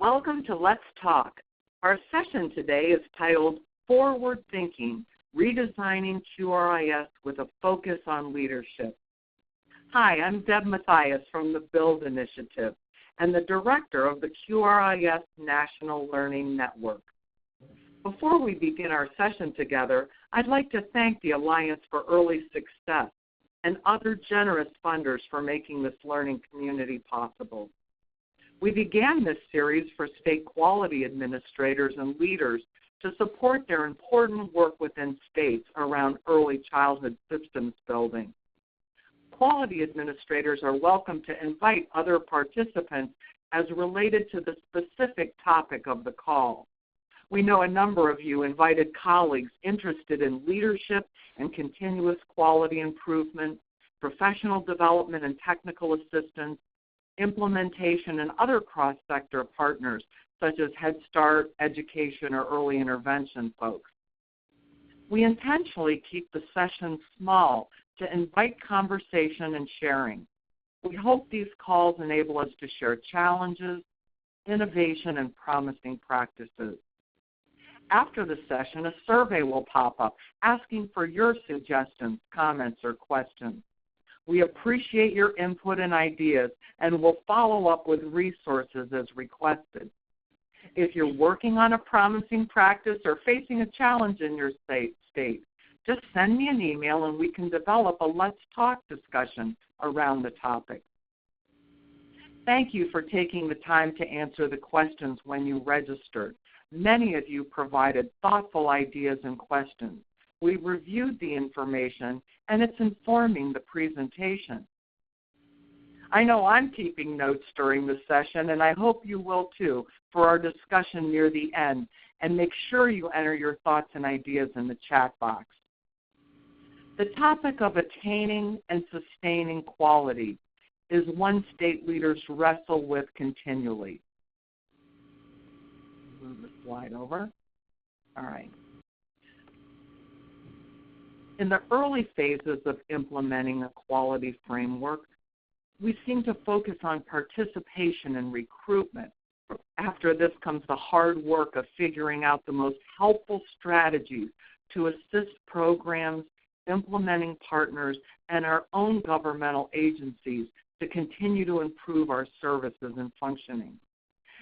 Welcome to Let's Talk. Our session today is titled Forward Thinking, Redesigning QRIS with a Focus on Leadership. Hi, I'm Deb Mathias from the BUILD Initiative and the Director of the QRIS National Learning Network. Before we begin our session together, I'd like to thank the Alliance for Early Success and other generous funders for making this learning community possible. We began this series for state quality administrators and leaders to support their important work within states around early childhood systems building. Quality administrators are welcome to invite other participants as related to the specific topic of the call. We know a number of you invited colleagues interested in leadership and continuous quality improvement, professional development and technical assistance, implementation, and other cross-sector partners such as Head Start, education, or early intervention folks. We intentionally keep the sessions small to invite conversation and sharing. We hope these calls enable us to share challenges, innovation, and promising practices. After the session, a survey will pop up asking for your suggestions, comments, or questions. We appreciate your input and ideas, and we'll follow up with resources as requested. If you're working on a promising practice or facing a challenge in your state, just send me an email and we can develop a Let's Talk discussion around the topic. Thank you for taking the time to answer the questions when you registered. Many of you provided thoughtful ideas and questions. We reviewed the information, and it's informing the presentation. I know I'm keeping notes during the session, and I hope you will too for our discussion near the end, and make sure you enter your thoughts and ideas in the chat box. The topic of attaining and sustaining quality is one state leaders wrestle with continually. Move the slide over. All right. In the early phases of implementing a quality framework, we seem to focus on participation and recruitment. After this comes the hard work of figuring out the most helpful strategies to assist programs, implementing partners, and our own governmental agencies to continue to improve our services and functioning.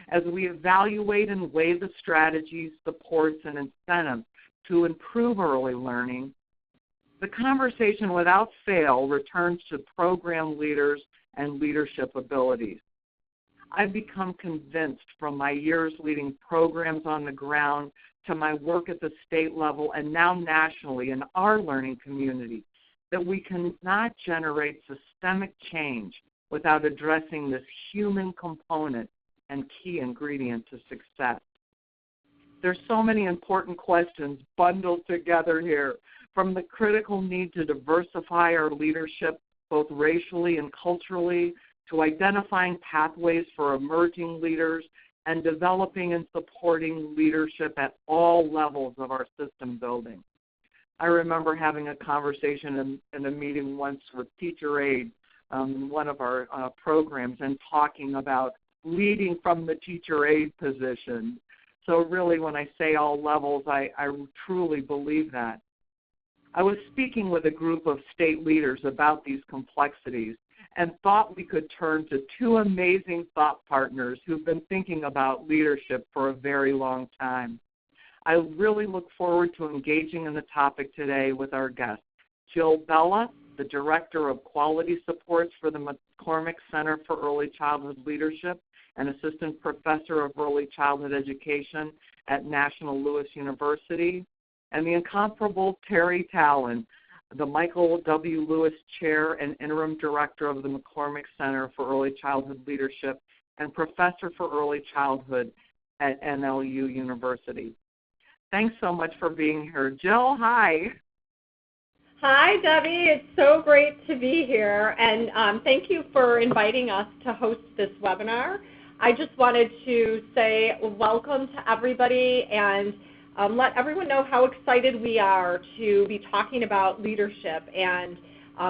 As we evaluate and weigh the strategies, supports, and incentives to improve early learning, the conversation without fail returns to program leaders and leadership abilities. I've become convinced from my years leading programs on the ground to my work at the state level and now nationally in our learning community that we cannot generate systemic change without addressing this human component and key ingredient to success. There's so many important questions bundled together here, from the critical need to diversify our leadership both racially and culturally, to identifying pathways for emerging leaders, and developing and supporting leadership at all levels of our system building. I remember having a conversation in a meeting once with teacher aide in one of our programs and talking about leading from the teacher aide position. So really when I say all levels, I truly believe that. I was speaking with a group of state leaders about these complexities and thought we could turn to two amazing thought partners who've been thinking about leadership for a very long time. I really look forward to engaging in the topic today with our guests, Jill Bella, the Director of Quality Supports for the McCormick Center for Early Childhood Leadership and Assistant Professor of Early Childhood Education at National Louis University, and the incomparable Teri Talan, the Michael W. Lewis Chair and Interim Director of the McCormick Center for Early Childhood Leadership and Professor for Early Childhood at NLU University. Thanks so much for being here. Jill, hi. Hi, Debbie. It's so great to be here, and thank you for inviting us to host this webinar. I just wanted to say welcome to everybody and let everyone know how excited we are to be talking about leadership, and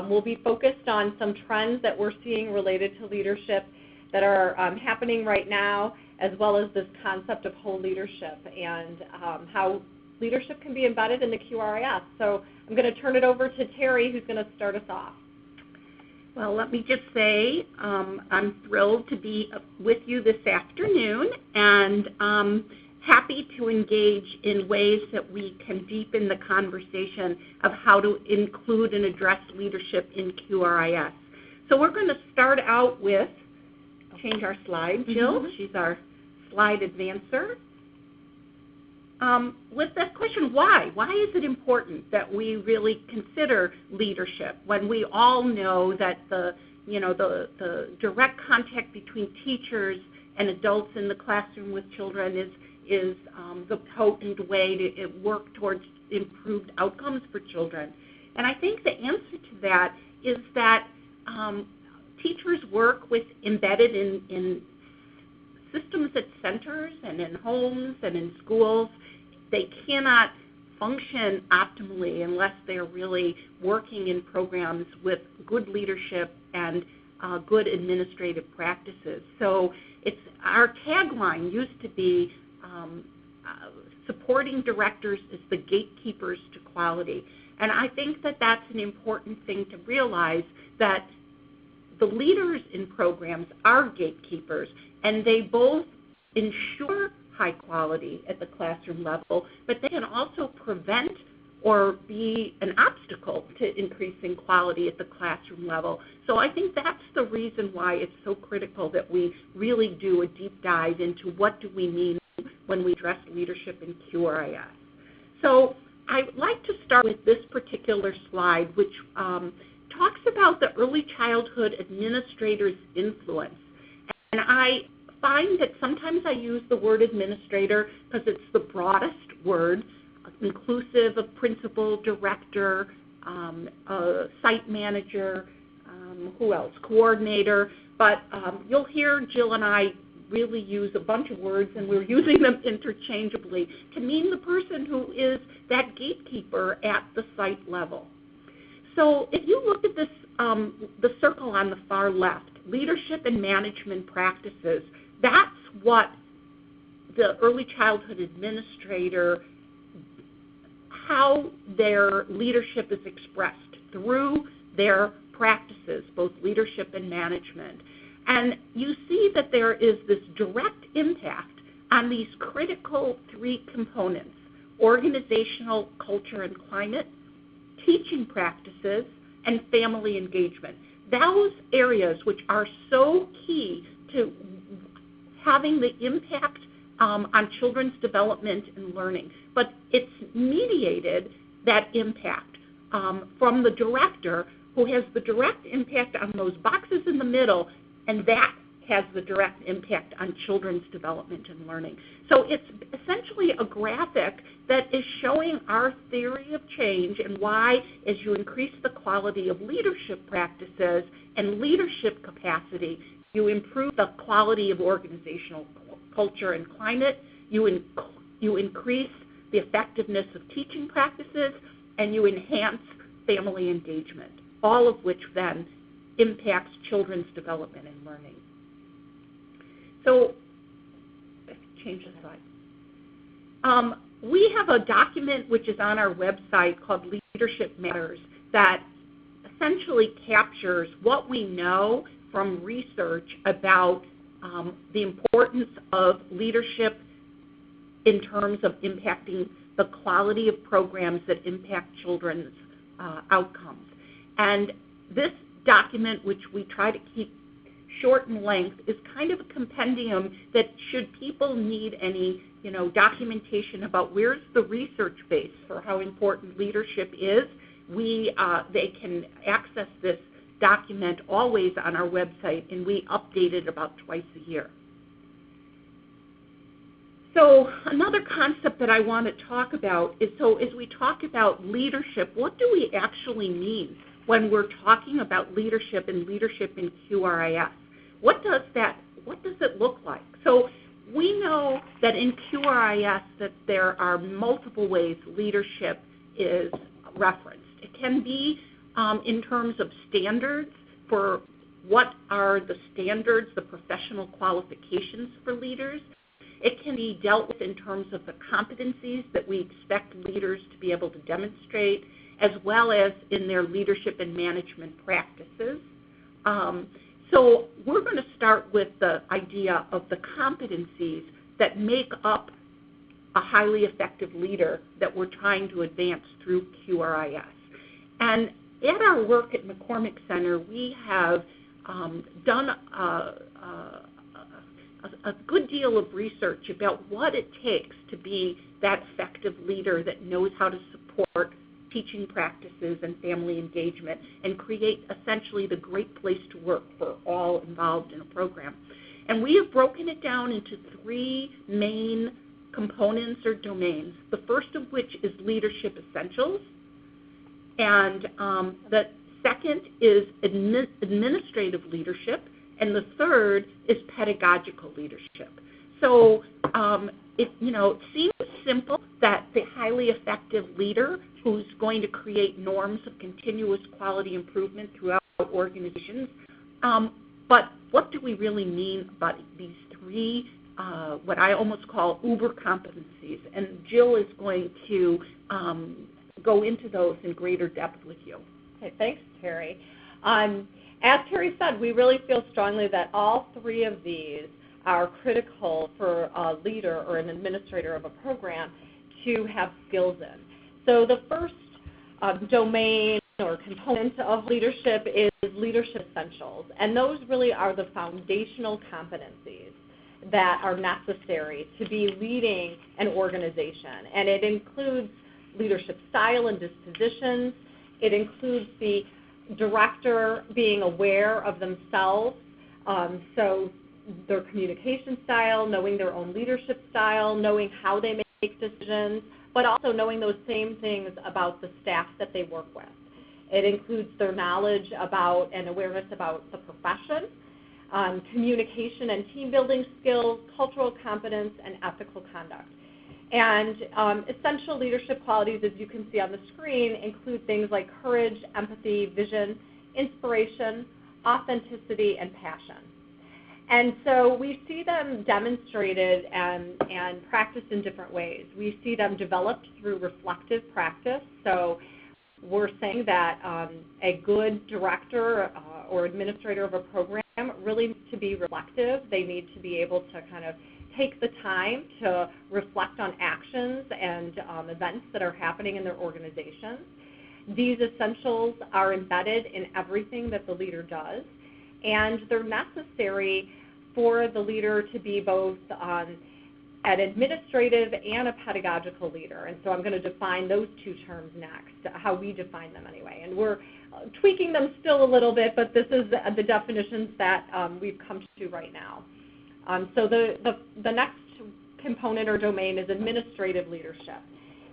we'll be focused on some trends that we're seeing related to leadership that are happening right now, as well as this concept of whole leadership and how leadership can be embedded in the QRIS. So I'm going to turn it over to Teri, who's going to start us off. Well, let me just say I'm thrilled to be with you this afternoon, and happy to engage in ways that we can deepen the conversation of how to include and address leadership in QRIS. So we're going to start out with, change our slide, Jill. She's our slide advancer. With that question, why? Why is it important that we really consider leadership when we all know that the direct contact between teachers and adults in the classroom with children is the potent way to work towards improved outcomes for children? And I think the answer to that is that teachers work embedded in systems at centers and in homes and in schools. They cannot function optimally unless they're really working in programs with good leadership and good administrative practices. So our tagline used to be supporting directors as the gatekeepers to quality. And I think that that's an important thing to realize, that the leaders in programs are gatekeepers, and they both ensure high quality at the classroom level, but they can also prevent or be an obstacle to increasing quality at the classroom level. So I think that's the reason why it's so critical that we really do a deep dive into what do we mean when we address leadership in QRIS. So I'd like to start with this particular slide, which talks about the early childhood administrator's influence. And I find that sometimes I use the word administrator because it's the broadest word, inclusive of principal, director, site manager, who else, coordinator. But you'll hear Jill and I really use a bunch of words, and we're using them interchangeably to mean the person who is that gatekeeper at the site level. So if you look at this, the circle on the far left, leadership and management practices, that's what the early childhood administrator, how their leadership is expressed through their practices, both leadership and management. And you see that there is this direct impact on these critical three components: organizational culture and climate, teaching practices, and family engagement. Those areas which are so key to having the impact on children's development and learning. But it's mediated, that impact, from the director, who has the direct impact on those boxes in the middle, and that has the direct impact on children's development and learning. So it's essentially a graphic that is showing our theory of change and why, as you increase the quality of leadership practices and leadership capacity, you improve the quality of organizational culture and climate, you increase the effectiveness of teaching practices, and you enhance family engagement, all of which then impacts children's development and learning. So, change the slide. We have a document which is on our website called Leadership Matters that essentially captures what we know from research about the importance of leadership in terms of impacting the quality of programs that impact children's outcomes. And this document, which we try to keep short in length, is kind of a compendium that, should people need any documentation about where's the research base for how important leadership is, they can access this document always on our website, and we update it about twice a year. So another concept that I want to talk about is, so as we talk about leadership, what do we actually mean when we're talking about leadership and leadership in QRIS? What does it look like? So we know that in QRIS that there are multiple ways leadership is referenced. It can be in terms of standards for what are the standards, the professional qualifications for leaders. It can be dealt with in terms of the competencies that we expect leaders to be able to demonstrate, as well as in their leadership and management practices. So we're going to start with the idea of the competencies that make up a highly effective leader that we're trying to advance through QRIS. And at our work at McCormick Center, we have done a good deal of research about what it takes to be that effective leader that knows how to support teaching practices and family engagement and create essentially the great place to work for all involved in a program. And we have broken it down into 3 main components or domains, the first of which is leadership essentials, and the second is administrative leadership, and the third is pedagogical leadership. So it seems simple that the highly effective leader who's going to create norms of continuous quality improvement throughout organizations, but what do we really mean by these 3 what I almost call uber competencies? And Jill is going to go into those in greater depth with you. Okay, thanks, Teri. As Teri said, we really feel strongly that all 3 of these are critical for a leader or an administrator of a program to have skills in. So the first domain or component of leadership is leadership essentials, and those really are the foundational competencies that are necessary to be leading an organization. And it includes leadership style and dispositions. It includes the director being aware of themselves, so their communication style, knowing their own leadership style, knowing how they make decisions, but also knowing those same things about the staff that they work with. It includes their knowledge about and awareness about the profession, communication and team building skills, cultural competence, and ethical conduct. And essential leadership qualities, as you can see on the screen, include things like courage, empathy, vision, inspiration, authenticity, and passion. And so we see them demonstrated and practiced in different ways. We see them developed through reflective practice. So we're saying that a good director or administrator of a program really needs to be reflective. They need to be able to kind of take the time to reflect on actions and events that are happening in their organizations. These essentials are embedded in everything that the leader does, and they're necessary for the leader to be both an administrative and a pedagogical leader. And so I'm going to define those 2 terms next, how we define them anyway. And we're tweaking them still a little bit, but this is the definitions that we've come to right now. So the next component or domain is administrative leadership.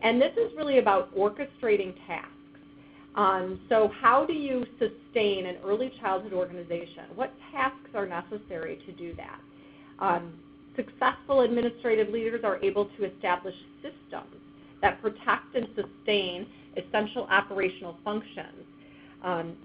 And this is really about orchestrating tasks. So how do you sustain an early childhood organization? What tasks are necessary to do that? Successful administrative leaders are able to establish systems that protect and sustain essential operational functions.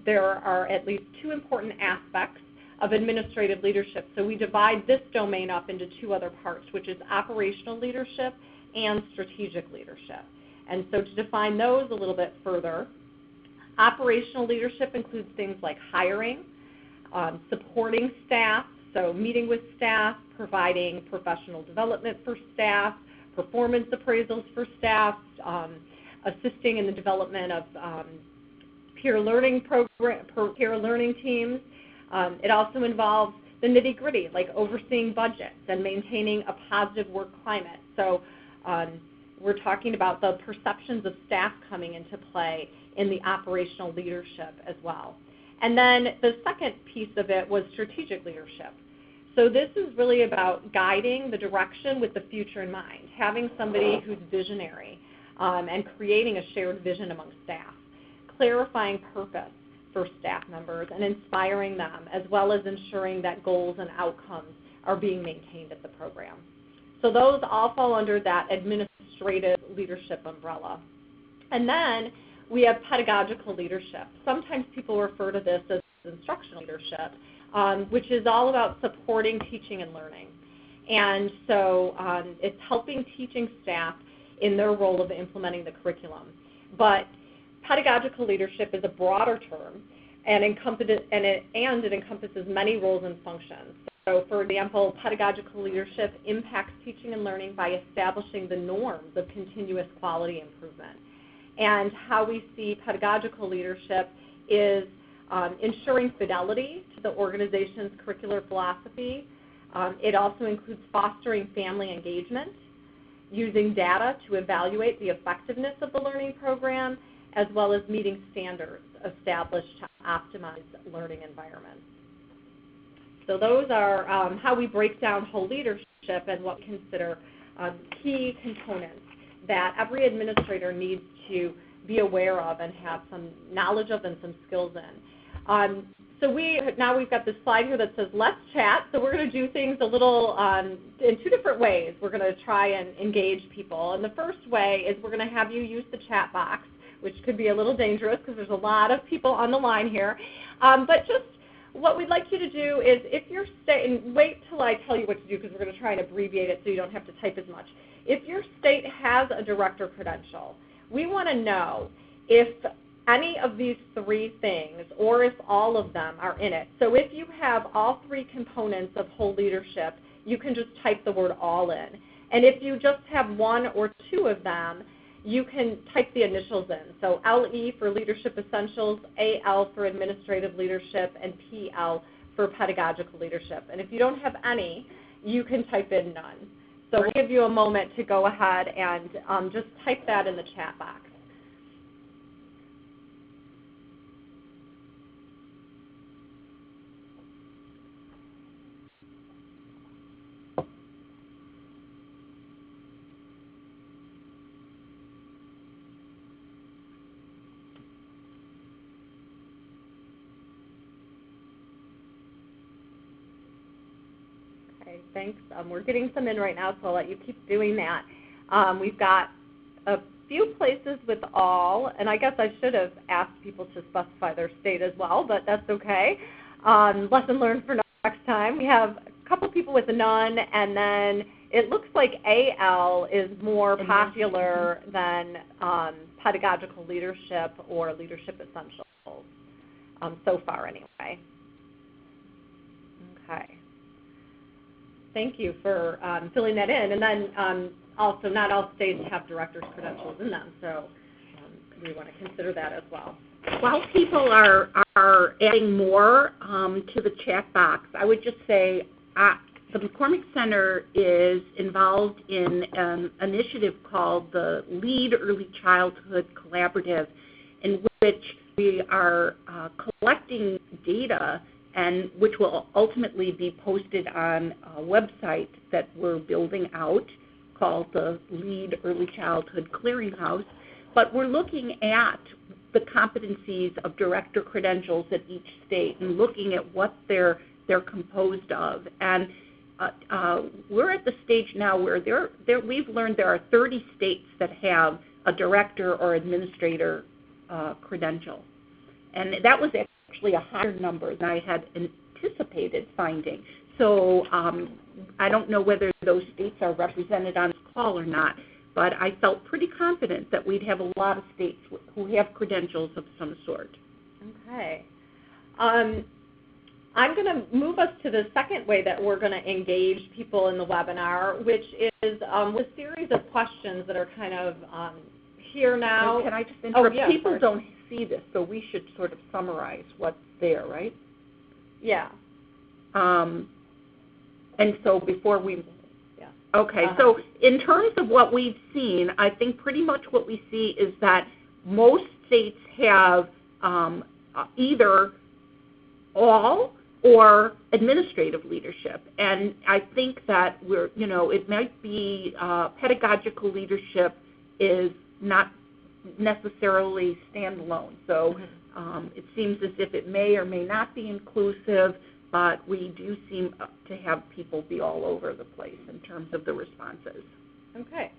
There are at least 2 important aspects of administrative leadership. So we divide this domain up into 2 other parts, which is operational leadership and strategic leadership. And so to define those a little bit further, operational leadership includes things like hiring, supporting staff, so meeting with staff, providing professional development for staff, performance appraisals for staff, assisting in the development of peer learning teams. It also involves the nitty-gritty, like overseeing budgets and maintaining a positive work climate. So we're talking about the perceptions of staff coming into play in the operational leadership as well. And then the second piece of it was strategic leadership. So this is really about guiding the direction with the future in mind, having somebody who's visionary and creating a shared vision among staff, clarifying purpose for staff members and inspiring them, as well as ensuring that goals and outcomes are being maintained at the program. So those all fall under that administrative leadership umbrella. And then we have pedagogical leadership. Sometimes people refer to this as instructional leadership, which is all about supporting teaching and learning. And so it's helping teaching staff in their role of implementing the curriculum. But pedagogical leadership is a broader term, and it encompasses many roles and functions. So, for example, pedagogical leadership impacts teaching and learning by establishing the norms of continuous quality improvement. And how we see pedagogical leadership is ensuring fidelity to the organization's curricular philosophy. It also includes fostering family engagement, using data to evaluate the effectiveness of the learning program, as well as meeting standards established to optimize learning environments. So those are how we break down whole leadership and what we consider key components that every administrator needs to be aware of and have some knowledge of and some skills in. So now we've got this slide here that says let's chat. So we're going to do things a little in two different ways. We're going to try and engage people. And the first way is we're going to have you use the chat box, which could be a little dangerous because there's a lot of people on the line here. But just what we'd like you to do is if you're and wait till I tell you what to do because we're going to try and abbreviate it so you don't have to type as much. If your state has a director credential, we want to know if any of these three things or if all of them are in it. So if you have all three components of whole leadership, you can just type the word all in. And if you just have one or two of them, you can type the initials in. So LE for Leadership Essentials, AL for Administrative Leadership, and PL for Pedagogical Leadership. And if you don't have any, you can type in none. So we'll give you a moment to go ahead and just type that in the chat box. Thanks. We're getting some in right now, so I'll let you keep doing that. We've got a few places with all, and I guess I should have asked people to specify their state as well, but that's okay. Lesson learned for next time. We have a couple people with a none, and then it looks like AL is more popular than pedagogical leadership or leadership essentials, so far anyway. Okay. Thank you for filling that in. And then also, not all states have director's credentials in them, so we want to consider that as well. While people are adding more to the chat box, I would just say the McCormick Center is involved in an initiative called the Lead Early Childhood Collaborative, in which we are collecting data and which will ultimately be posted on a website that we're building out called the Lead Early Childhood Clearinghouse. But we're looking at the competencies of director credentials at each state and looking at what they're composed of. And we're at the stage now where we've learned there are 30 states that have a director or administrator credential. And that was actually a higher number than I had anticipated finding. So I don't know whether those states are represented on this call or not, but I felt pretty confident that we'd have a lot of states who have credentials of some sort. Okay. I'm going to move us to the second way that we're going to engage people in the webinar, which is a series of questions that are kind of here now. Can I just interrupt? Oh, yeah, people don't see this, so we should sort of summarize what's there, right? Yeah. And so before we... Yeah. Okay, so in terms of what we've seen, I think pretty much what we see is that most states have either all or administrative leadership. And I think that it might be pedagogical leadership is not necessarily standalone. So it seems as if it may or may not be inclusive, but we do seem to have people be all over the place in terms of the responses. Okay.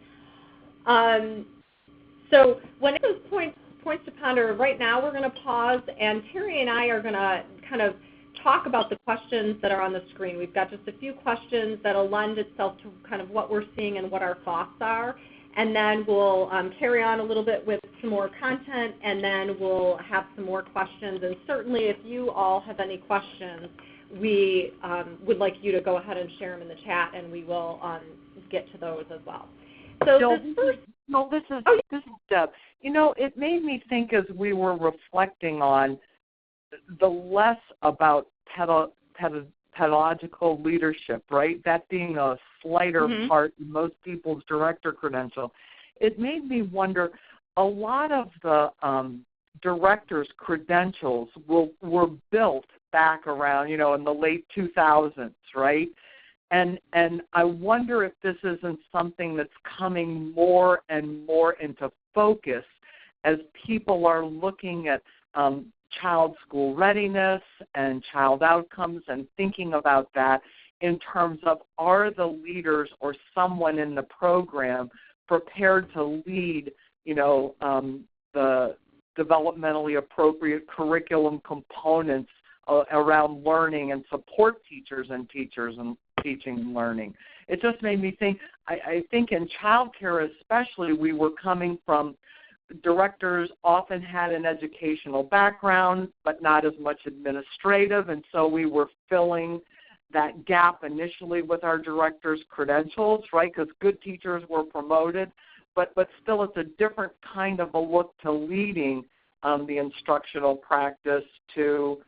So when it was points to ponder, right now we're going to pause, and Teri and I are going to kind of talk about the questions that are on the screen. We've got just a few questions that'll lend itself to kind of what we're seeing and what our thoughts are. And then we'll carry on a little bit with some more content, and then we'll have some more questions. And certainly if you all have any questions, we would like you to go ahead and share them in the chat, and we will get to those as well. So this is Deb. You know, it made me think as we were reflecting on the less about pedagogical leadership, right? That being a slighter part in most people's director credential. It made me wonder, a lot of the directors' credentials were built back around, you know, in the late 2000s, right? And I wonder if this isn't something that's coming more and more into focus as people are looking at child school readiness and child outcomes and thinking about that in terms of, are the leaders or someone in the program prepared to lead, you know, the developmentally appropriate curriculum components around learning and support teachers and teaching and learning. It just made me think, I think in child care especially, we were coming from directors often had an educational background, but not as much administrative, and so we were filling that gap initially with our directors' credentials, right, because good teachers were promoted, but still it's a different kind of a look to leading the instructional practice to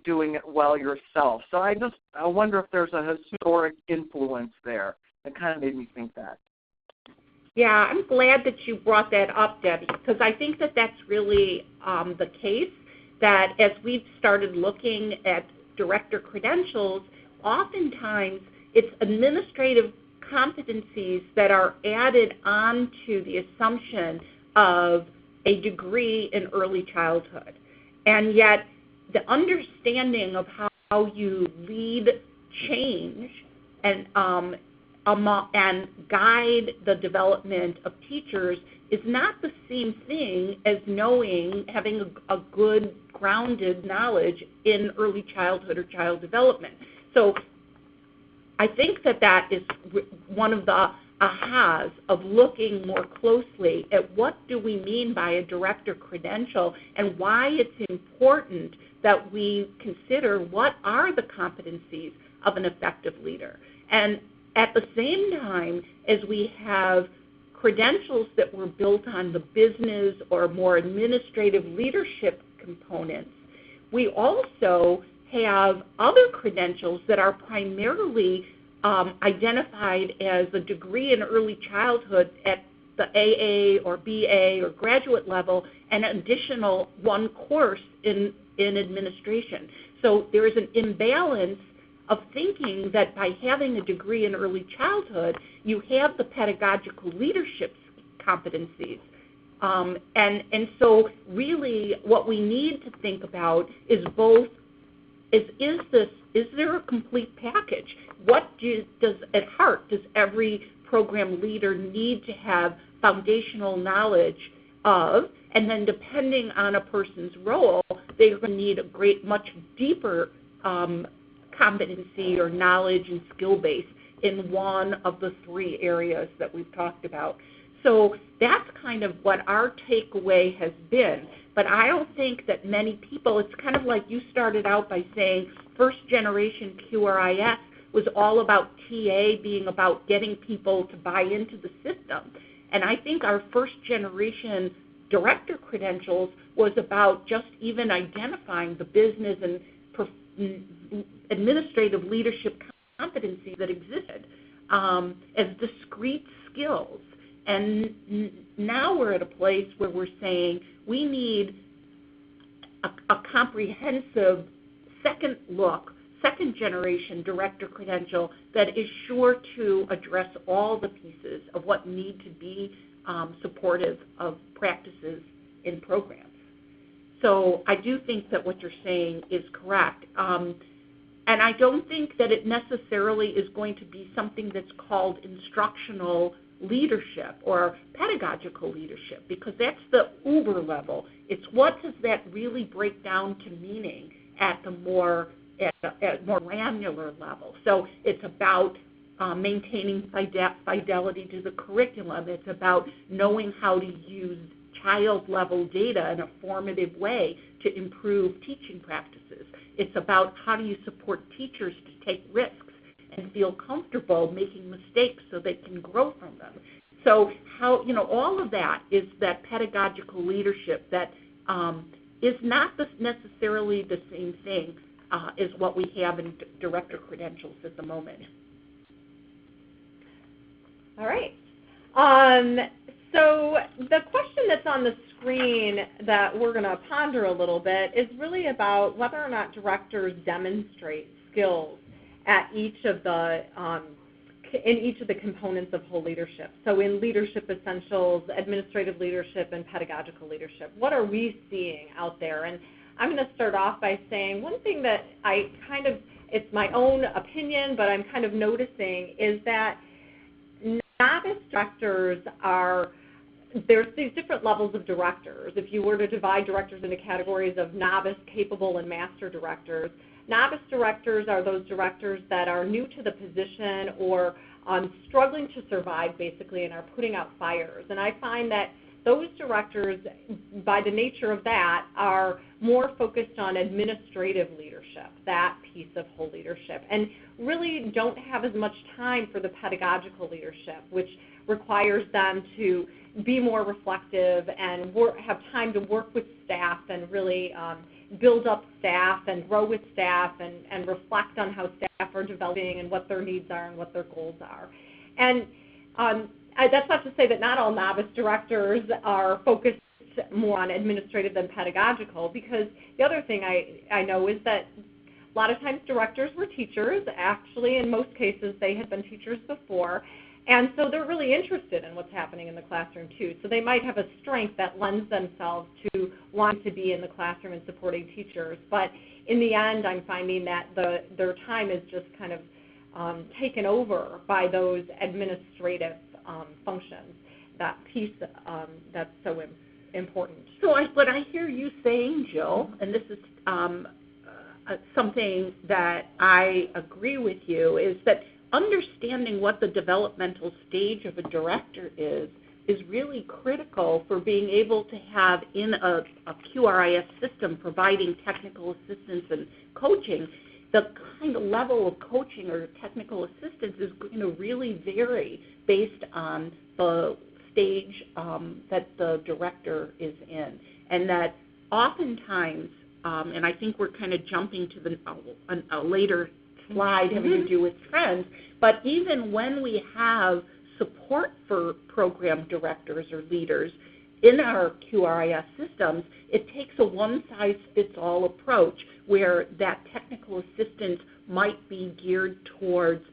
doing it well yourself. So I wonder if there's a historic influence there. It kind of made me think that. Yeah, I'm glad that you brought that up, Debbie, because I think that that's really the case, that as we've started looking at director credentials, oftentimes it's administrative competencies that are added onto the assumption of a degree in early childhood. And yet the understanding of how you lead change and guide the development of teachers is not the same thing as having a good grounded knowledge in early childhood or child development. So I think that is one of the ahas of looking more closely at what do we mean by a director credential and why it's important that we consider what are the competencies of an effective leader. And at the same time as we have credentials that were built on the business or more administrative leadership components, we also have other credentials that are primarily identified as a degree in early childhood at the AA or BA or graduate level, and an additional one course in administration. So there is an imbalance of thinking that by having a degree in early childhood, you have the pedagogical leadership competencies. And so really what we need to think about is both, is there a complete package? What at heart does every program leader need to have foundational knowledge of? And then depending on a person's role, they're going to need a much deeper competency or knowledge and skill base in one of the three areas that we've talked about. So that's kind of what our takeaway has been. But I don't think that many people, it's kind of like you started out by saying first generation QRIS was all about TA being about getting people to buy into the system. And I think our first generation director credentials was about just even identifying the business and administrative leadership competencies that existed as discrete skills. And now we're at a place where we're saying we need a comprehensive second generation director credential that is sure to address all the pieces of what need to be supportive of practices in programs. So I do think that what you're saying is correct. And I don't think that it necessarily is going to be something that's called instructional leadership or pedagogical leadership, because that's the uber level. It's what does that really break down to meaning, at the more granular level. So it's about maintaining fidelity to the curriculum. It's about knowing how to use child-level data in a formative way to improve teaching practices. It's about how do you support teachers to take risks and feel comfortable making mistakes so they can grow from them. So how, all of that is that pedagogical leadership that is not necessarily the same thing as what we have in director credentials at the moment. All right. So the question that's on the screen that we're going to ponder a little bit is really about whether or not directors demonstrate skills at each of the in each of the components of whole leadership. So in leadership essentials, administrative leadership, and pedagogical leadership, what are we seeing out there? And I'm going to start off by saying one thing that it's my own opinion, but I'm kind of noticing is that novice directors there's these different levels of directors. If you were to divide directors into categories of novice, capable, and master directors, novice directors are those directors that are new to the position or struggling to survive, basically, and are putting out fires. And I find that those directors, by the nature of that, are more focused on administrative leadership, that piece of whole leadership, and really don't have as much time for the pedagogical leadership, which requires them to be more reflective and have time to work with staff and really build up staff and grow with staff and reflect on how staff are developing and what their needs are and what their goals are. And that's not to say that not all novice directors are focused more on administrative than pedagogical, because the other thing I know is that a lot of times directors were teachers. Actually, in most cases, they had been teachers before. And so they're really interested in what's happening in the classroom, too. So they might have a strength that lends themselves to wanting to be in the classroom and supporting teachers. But in the end, I'm finding that their time is just kind of taken over by those administrative functions, that piece that's so important. So what I hear you saying, Jill, and this is something that I agree with you, is that understanding what the developmental stage of a director is really critical for being able to have in a QRIS system providing technical assistance and coaching. The kind of level of coaching or technical assistance is going to really vary based on the stage that the director is in. And that oftentimes, and I think we're kind of jumping to a later slide having to do with trends, but even when we have support for program directors or leaders in our QRIS systems, it takes a one-size-fits-all approach where that technical assistance might be geared towards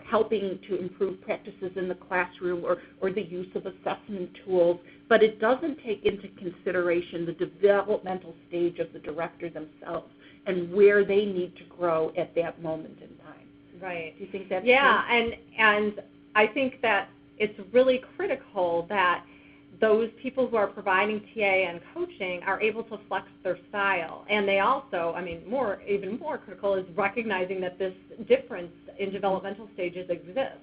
helping to improve practices in the classroom or the use of assessment tools, but it doesn't take into consideration the developmental stage of the director themselves and where they need to grow at that moment in time. Right. Do you think that's true? And I think that it's really critical that those people who are providing TA and coaching are able to flex their style. And they also, even more critical is recognizing that this difference in developmental stages exists.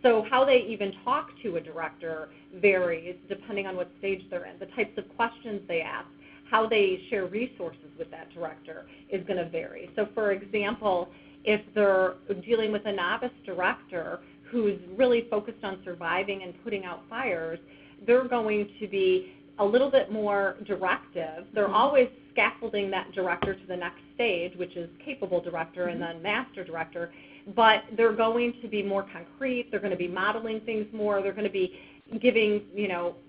So how they even talk to a director varies depending on what stage they're in. The types of questions they ask, how they share resources with that director is going to vary. So for example, if they're dealing with a novice director who's really focused on surviving and putting out fires, they're going to be a little bit more directive. They're always scaffolding that director to the next stage, which is capable director and then master director, but they're going to be more concrete. They're going to be modeling things more. They're going to be giving,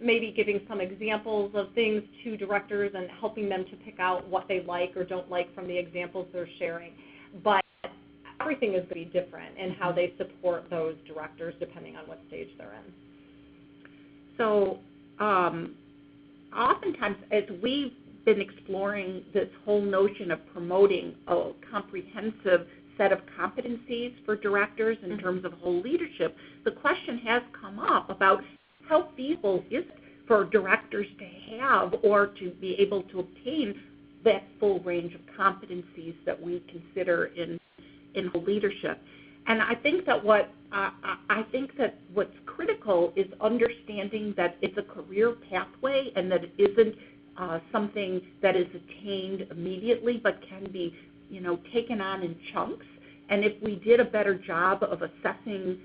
maybe giving some examples of things to directors and helping them to pick out what they like or don't like from the examples they're sharing. But everything is going to be different in how they support those directors depending on what stage they're in. So oftentimes, as we've been exploring this whole notion of promoting a comprehensive set of competencies for directors in terms of whole leadership, the question has come up about how feasible is it for directors to have or to be able to obtain that full range of competencies that we consider in leadership. And I think that what's critical is understanding that it's a career pathway and that it isn't something that is attained immediately, but can be, taken on in chunks. And if we did a better job of assessing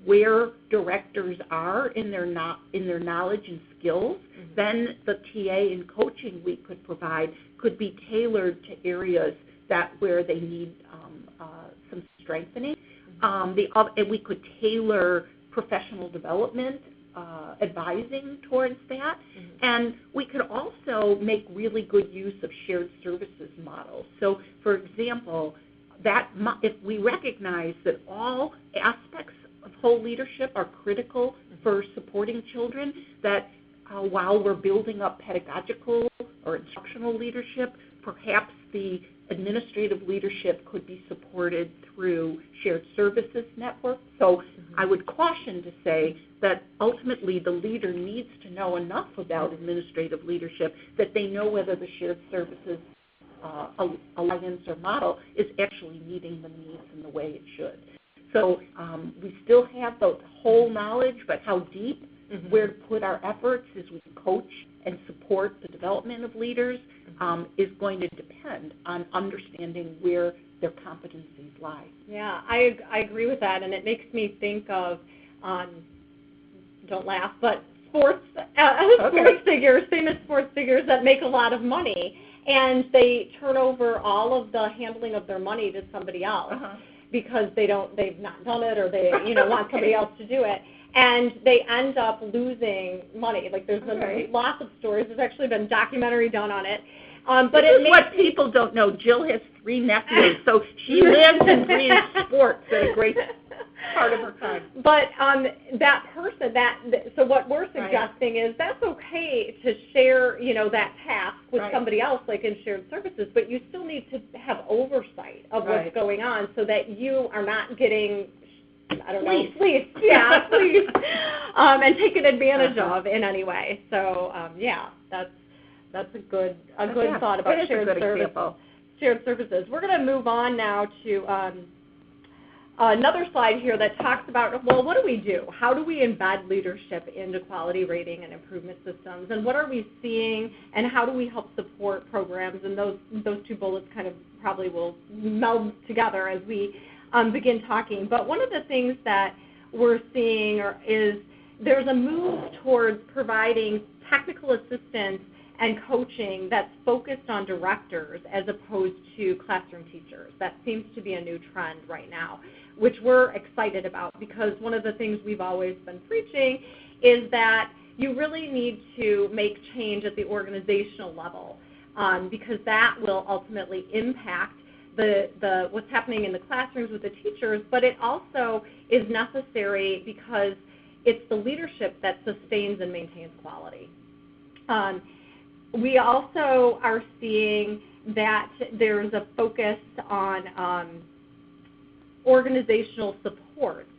where directors are in their knowledge and skills, then the TA and coaching we could provide could be tailored to areas where they need some strengthening. And we could tailor professional development advising towards that. And we could also make really good use of shared services models. So, for example, if we recognize that all aspects of whole leadership are critical for supporting children, that while we're building up pedagogical or instructional leadership, perhaps the administrative leadership could be supported through shared services networks. So I would caution to say that ultimately the leader needs to know enough about administrative leadership that they know whether the shared services alliance or model is actually meeting the needs in the way it should. So we still have the whole knowledge, but how deep, where to put our efforts as we coach and support the development of leaders is going to depend on understanding where their competencies lie. Yeah, I agree with that, and it makes me think of, don't laugh, but sports figures, famous sports figures that make a lot of money, and they turn over all of the handling of their money to somebody else because they've not done it, or they want somebody else to do it. And they end up losing money. Like there's been lots of stories. There's actually been a documentary done on it. But this is what people don't know. Jill has 3 nephews, so she lives and breathes sports at a great part of her time. But that person, so what we're suggesting is that's okay to share, that task with somebody else, like in shared services, but you still need to have oversight of what's going on so that you are not getting, fleeced, fleeced, and taken advantage of in any way. So, that's a good thought about shared services. We're going to move on now to another slide here that talks about, well, what do we do? How do we embed leadership into quality rating and improvement systems? And what are we seeing, and how do we help support programs? And those 2 bullets kind of probably will meld together as we begin talking. But one of the things that we're seeing is there's a move towards providing technical assistance and coaching that's focused on directors as opposed to classroom teachers. That seems to be a new trend right now, which we're excited about, because one of the things we've always been preaching is that you really need to make change at the organizational level, because that will ultimately impact the what's happening in the classrooms with the teachers, but it also is necessary because it's the leadership that sustains and maintains quality. We also are seeing that there's a focus on organizational supports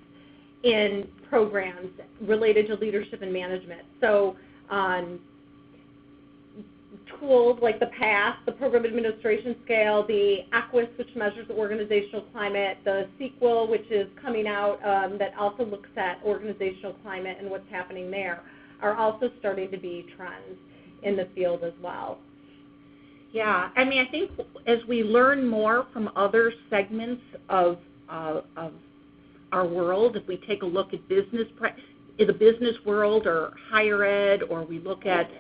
in programs related to leadership and management. So tools like the PASS, the Program Administration Scale, the QRIS, which measures the organizational climate, the SQL, which is coming out that also looks at organizational climate and what's happening there, are also starting to be trends in the field as well. Yeah, I mean, I think as we learn more from other segments of our world, if we take a look at in the business world or higher ed, or we look at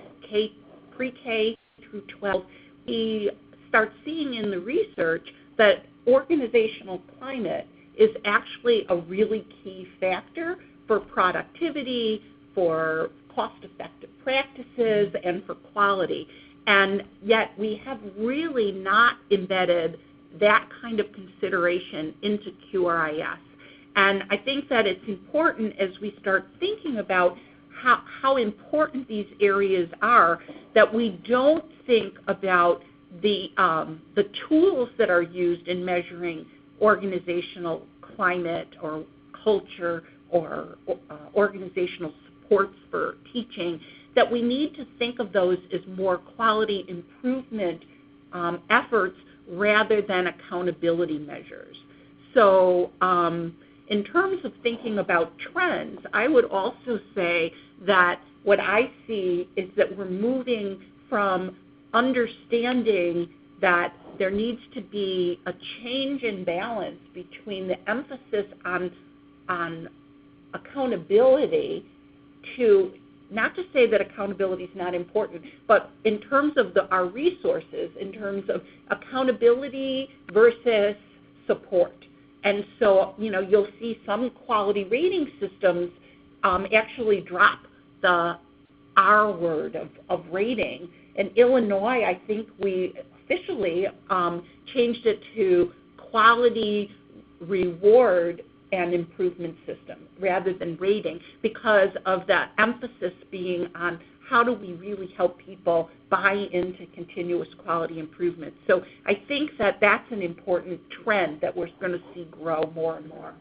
pre-K through 12, we start seeing in the research that organizational climate is actually a really key factor for productivity, for cost-effective practices, and for quality. And yet we have really not embedded that kind of consideration into QRIS. And I think that it's important as we start thinking about how important these areas are, that we don't think about the tools that are used in measuring organizational climate or culture or organizational supports for teaching, that we need to think of those as more quality improvement efforts rather than accountability measures. So in terms of thinking about trends, I would also say that what I see is that we're moving from understanding that there needs to be a change in balance between the emphasis on accountability to, not to say that accountability is not important, but in terms of our resources, in terms of accountability versus support. And so, you'll see some quality rating systems actually drop the R word of rating. In Illinois, I think we officially changed it to quality reward and improvement system rather than rating, because of the emphasis being on how do we really help people buy into continuous quality improvement. So I think that that's an important trend that we're going to see grow more and more.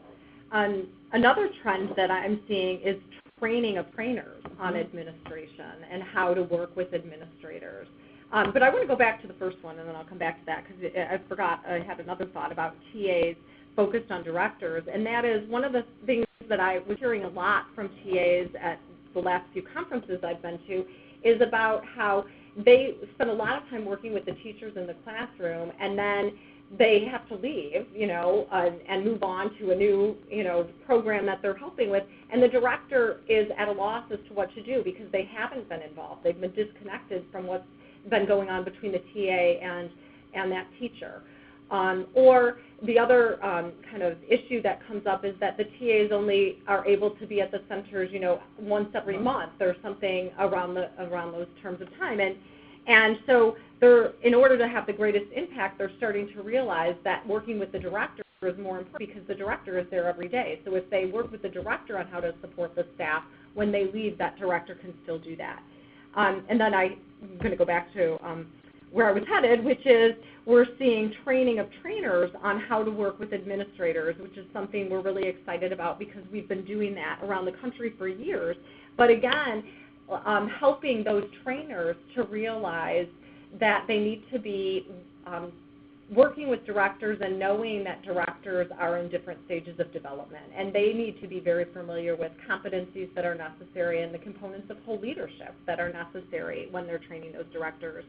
Another trend that I'm seeing is training of trainers on administration and how to work with administrators. But I want to go back to the first one, and then I'll come back to that, because I forgot I had another thought about TAs focused on directors, and that is one of the things that I was hearing a lot from TAs at the last few conferences I've been to is about how they spend a lot of time working with the teachers in the classroom, and then they have to leave, and move on to a new, program that they're helping with, and the director is at a loss as to what to do because they haven't been involved. They've been disconnected from what's been going on between the TA and that teacher. Or the other kind of issue that comes up is that the TAs only are able to be at the centers, once every month or something around those terms of time. And so in order to have the greatest impact, they're starting to realize that working with the director is more important because the director is there every day. So if they work with the director on how to support the staff, when they leave, that director can still do that. And then I'm going to go back to where I was headed, which is we're seeing training of trainers on how to work with administrators, which is something we're really excited about because we've been doing that around the country for years. But again, helping those trainers to realize that they need to be working with directors and knowing that directors are in different stages of development, and they need to be very familiar with competencies that are necessary and the components of whole leadership that are necessary when they're training those directors.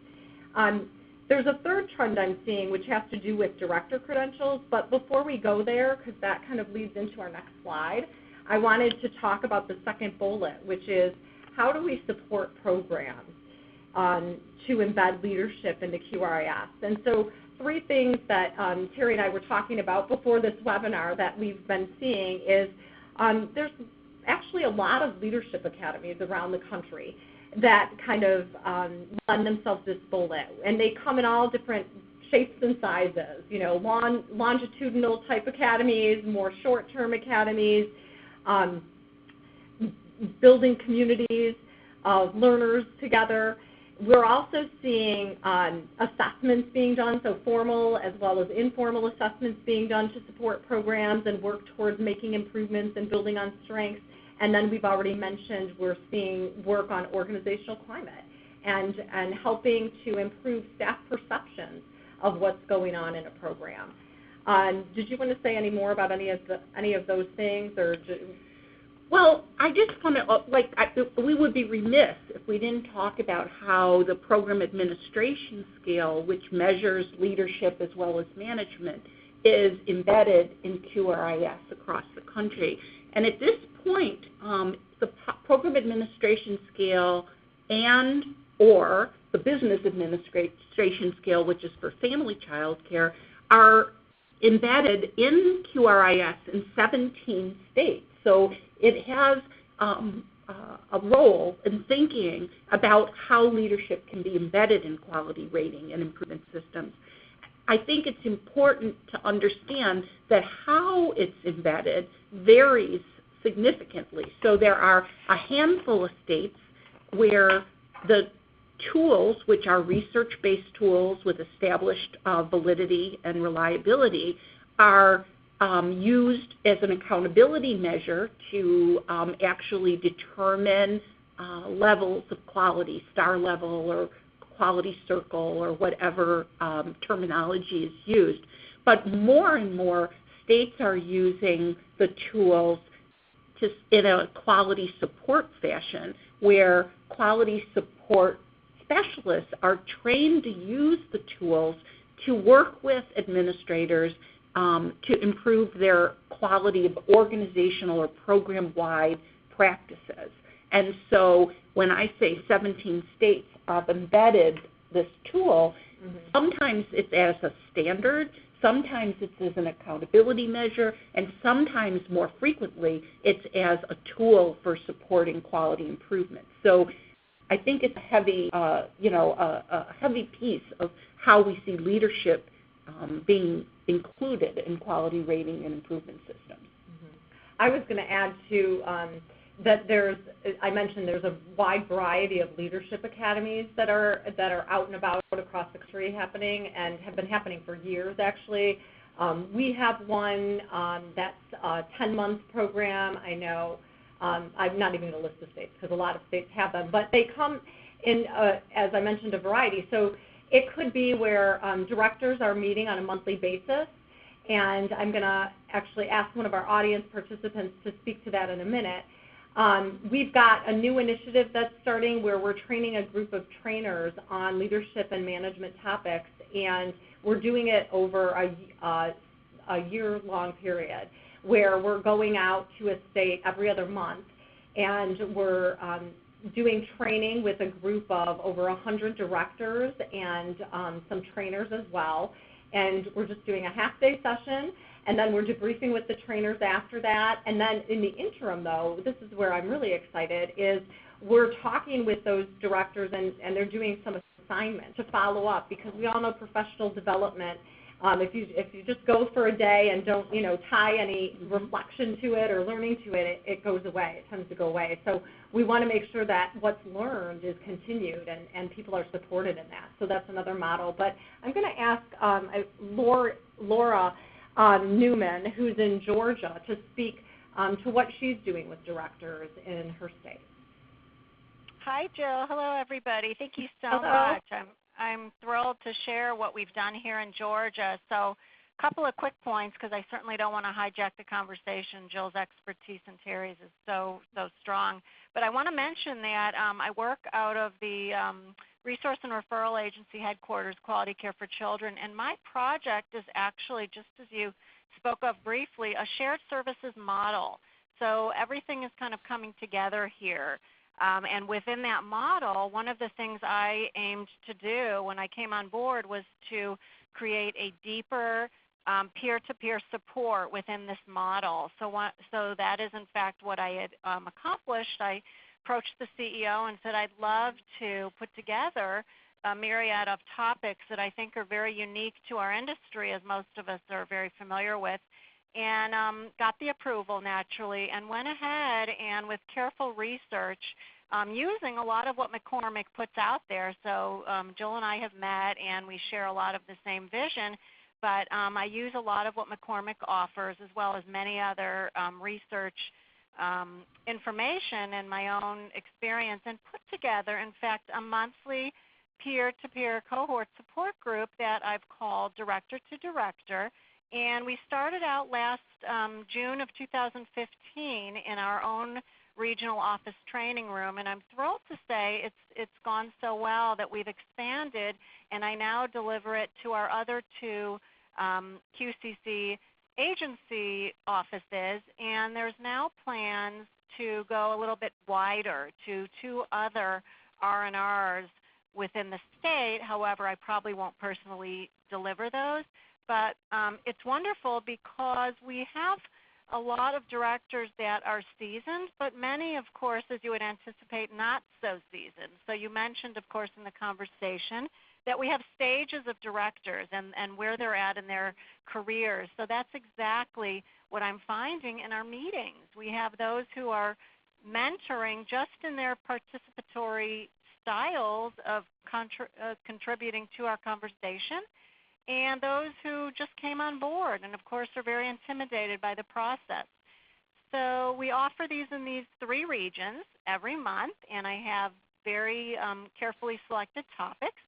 There's a third trend I'm seeing which has to do with director credentials, but before we go there, because that kind of leads into our next slide, I wanted to talk about the second bullet, which is how do we support programs to embed leadership into QRIS. And so 3 things that Teri and I were talking about before this webinar that we've been seeing is there's actually a lot of leadership academies around the country that kind of lend themselves this bullet. And they come in all different shapes and sizes, longitudinal type academies, more short-term academies, building communities of learners together. We're also seeing assessments being done, so formal as well as informal assessments being done to support programs and work towards making improvements and building on strengths. And then we've already mentioned we're seeing work on organizational climate and helping to improve staff perceptions of what's going on in a program. Did you want to say any more about any of those things, or? Well, I just want to, we would be remiss if we didn't talk about how the program administration scale, which measures leadership as well as management, is embedded in QRIS across the country. And at this point, the program administration scale and or the business administration scale, which is for family child care, are embedded in QRIS in 17 states. So it has a role in thinking about how leadership can be embedded in quality rating and improvement systems. I think it's important to understand that how it's embedded varies significantly. So there are a handful of states where the tools, which are research-based tools with established validity and reliability, are used as an accountability measure to actually determine levels of quality, star level or quality circle or whatever terminology is used. But more and more states are using the tools in a quality support fashion, where quality support specialists are trained to use the tools to work with administrators to improve their quality of organizational or program-wide practices. And so when I say 17 states have embedded this tool, sometimes it's as a standard, sometimes it's as an accountability measure, and sometimes more frequently it's as a tool for supporting quality improvement. So I think it's a heavy, a heavy piece of how we see leadership being included in quality rating and improvement systems. I was going to add to that I mentioned there's a wide variety of leadership academies that are out and about across the country happening and have been happening for years actually. We have one that's a 10-month program. I know I'm not even going to list the states because a lot of states have them, but they come in, as I mentioned, a variety. So it could be where directors are meeting on a monthly basis, and I'm going to actually ask one of our audience participants to speak to that in a minute. We've got a new initiative that's starting where we're training a group of trainers on leadership and management topics, and we're doing it over a year-long period where we're going out to a state every other month, and we're doing training with a group of over 100 directors and some trainers as well. And we're just doing a half-day session, and then we're debriefing with the trainers after that. And then in the interim, though, this is where I'm really excited, is we're talking with those directors, and they're doing some assignment to follow up, because we all know professional development, if you just go for a day and don't tie any reflection to it or learning to it, it goes away. It tends to go away. So we want to make sure that what's learned is continued and people are supported in that. So that's another model. But I'm going to ask Laura Newman, who's in Georgia, to speak to what she's doing with directors in her state. Hi, Jill. Hello, everybody. Thank you so Hello. much. I'm thrilled to share what we've done here in Georgia. So a couple of quick points, because I certainly don't want to hijack the conversation. Jill's expertise and Teri's is so strong. But I want to mention that I work out of the Resource and Referral Agency headquarters, Quality Care for Children, and my project is actually, just as you spoke of briefly, a shared services model. So everything is kind of coming together here. And within that model, one of the things I aimed to do when I came on board was to create a deeper peer-to-peer support within this model. So that is, in fact, what I had accomplished. I approached the CEO and said, I'd love to put together a myriad of topics that I think are very unique to our industry, as most of us are very familiar with, and got the approval naturally, and went ahead and with careful research, using a lot of what McCormick puts out there. So Jill and I have met, and we share a lot of the same vision, but I use a lot of what McCormick offers, as well as many other research information and my own experience, and put together, in fact, a monthly peer-to-peer cohort support group that I've called Director to Director. And we started out last June of 2015 in our own regional office training room, and I'm thrilled to say it's gone so well that we've expanded, and I now deliver it to our other two QCC agency offices, and there's now plans to go a little bit wider to 2 other R&Rs within the state. However, I probably won't personally deliver those. But it's wonderful because we have a lot of directors that are seasoned, but many, of course, as you would anticipate, not so seasoned. So you mentioned, of course, in the conversation that we have stages of directors and where they're at in their careers. So that's exactly what I'm finding in our meetings. We have those who are mentoring just in their participatory styles of contributing to our conversation, and those who just came on board and, of course, are very intimidated by the process. So we offer these in these 3 regions every month, and I have very carefully selected topics.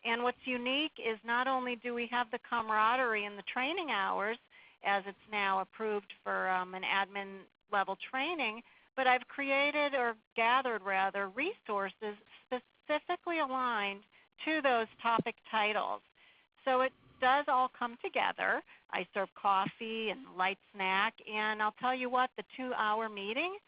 And what's unique is not only do we have the camaraderie in the training hours, as it's now approved for an admin level training, but I've created or gathered rather resources specifically aligned to those topic titles. So it does all come together. I serve coffee and light snack, and I'll tell you what, the 2-hour meeting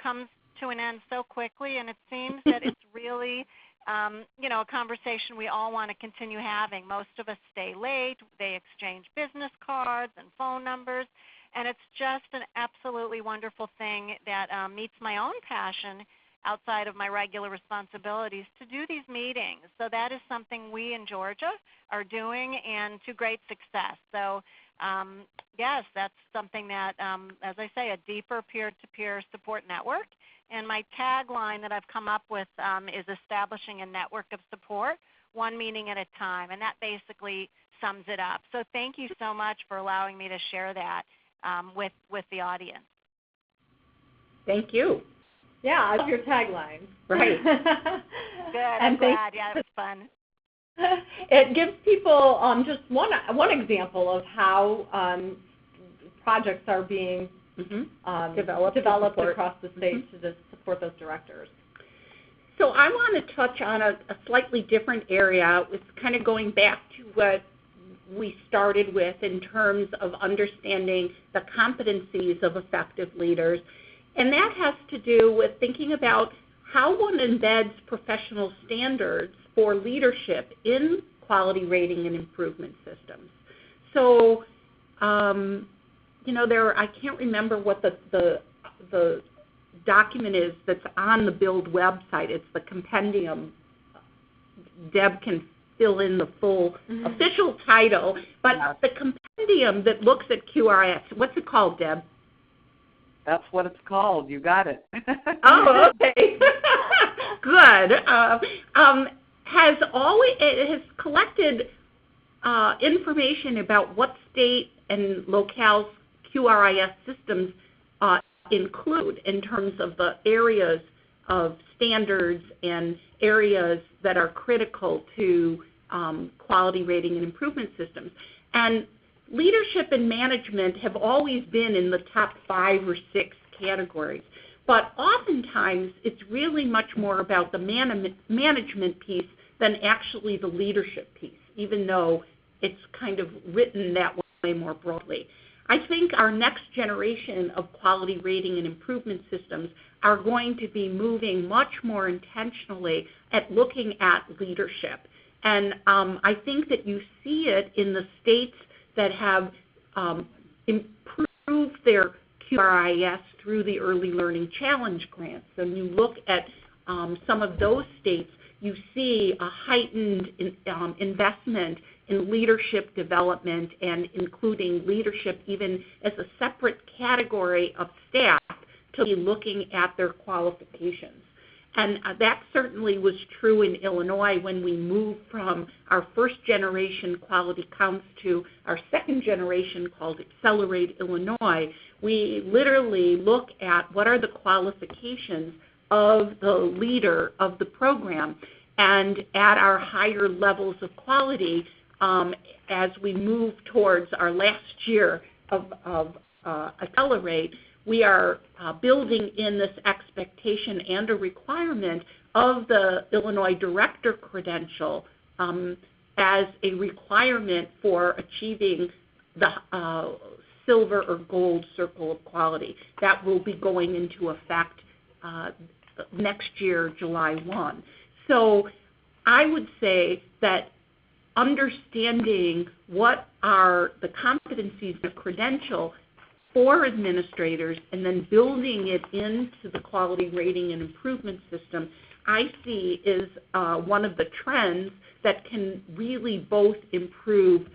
comes to an end so quickly, and it seems that it's really a conversation we all want to continue having. Most of us stay late. They exchange business cards and phone numbers, and it's just an absolutely wonderful thing that meets my own passion outside of my regular responsibilities to do these meetings. So that is something we in Georgia are doing, and to great success. So yes, that's something that, as I say, a deeper peer-to-peer support network. And my tagline that I've come up with is establishing a network of support, one meeting at a time. And that basically sums it up. So thank you so much for allowing me to share that with the audience. Thank you. Yeah, that's your tagline. Right. Good. I'm glad. Yeah, it was fun. It gives people just one example of how projects are being developed across the state to support those directors. So I want to touch on a slightly different area. It's kind of going back to what we started with in terms of understanding the competencies of effective leaders. And that has to do with thinking about how one embeds professional standards for leadership in quality rating and improvement systems. So, I can't remember what the document is that's on the BUILD website. It's the compendium. Deb can fill in the full official title, but the compendium that looks at QRIS, what's it called, Deb? That's what it's called. You got it. Oh, okay. Good. It has collected information about what state and locales QRIS systems include in terms of the areas of standards and areas that are critical to quality rating and improvement systems. And leadership and management have always been in the top 5 or 6 categories. But oftentimes, it's really much more about the management piece than actually the leadership piece, even though it's kind of written that way more broadly. I think our next generation of quality rating and improvement systems are going to be moving much more intentionally at looking at leadership. And I think that you see it in the states that have improved their QRIS through the Early Learning Challenge grants. So when you look at some of those states, you see a heightened investment in leadership development and including leadership even as a separate category of staff to be looking at their qualifications. And that certainly was true in Illinois when we moved from our first generation quality counts to our second generation called Accelerate Illinois. We literally look at what are the qualifications of the leader of the program. And at our higher levels of quality, as we move towards our last year of Accelerate, we are building in this expectation and a requirement of the Illinois Director Credential as a requirement for achieving the silver or gold circle of quality. That will be going into effect next year, July 1. So I would say that understanding what are the competencies of credential for administrators and then building it into the quality rating and improvement system, I see is one of the trends that can really both improve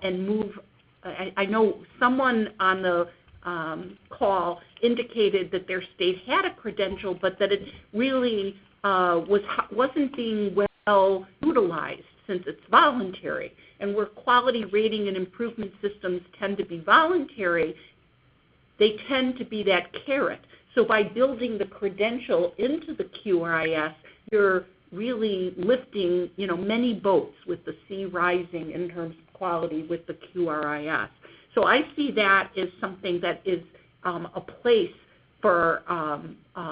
and move. I know someone on the call indicated that their state had a credential, but that it really wasn't being well utilized since it's voluntary. And where quality rating and improvement systems tend to be voluntary, they tend to be that carrot. So by building the credential into the QRIS, you're really lifting, many boats with the sea rising in terms of quality with the QRIS. So I see that as something that is a place for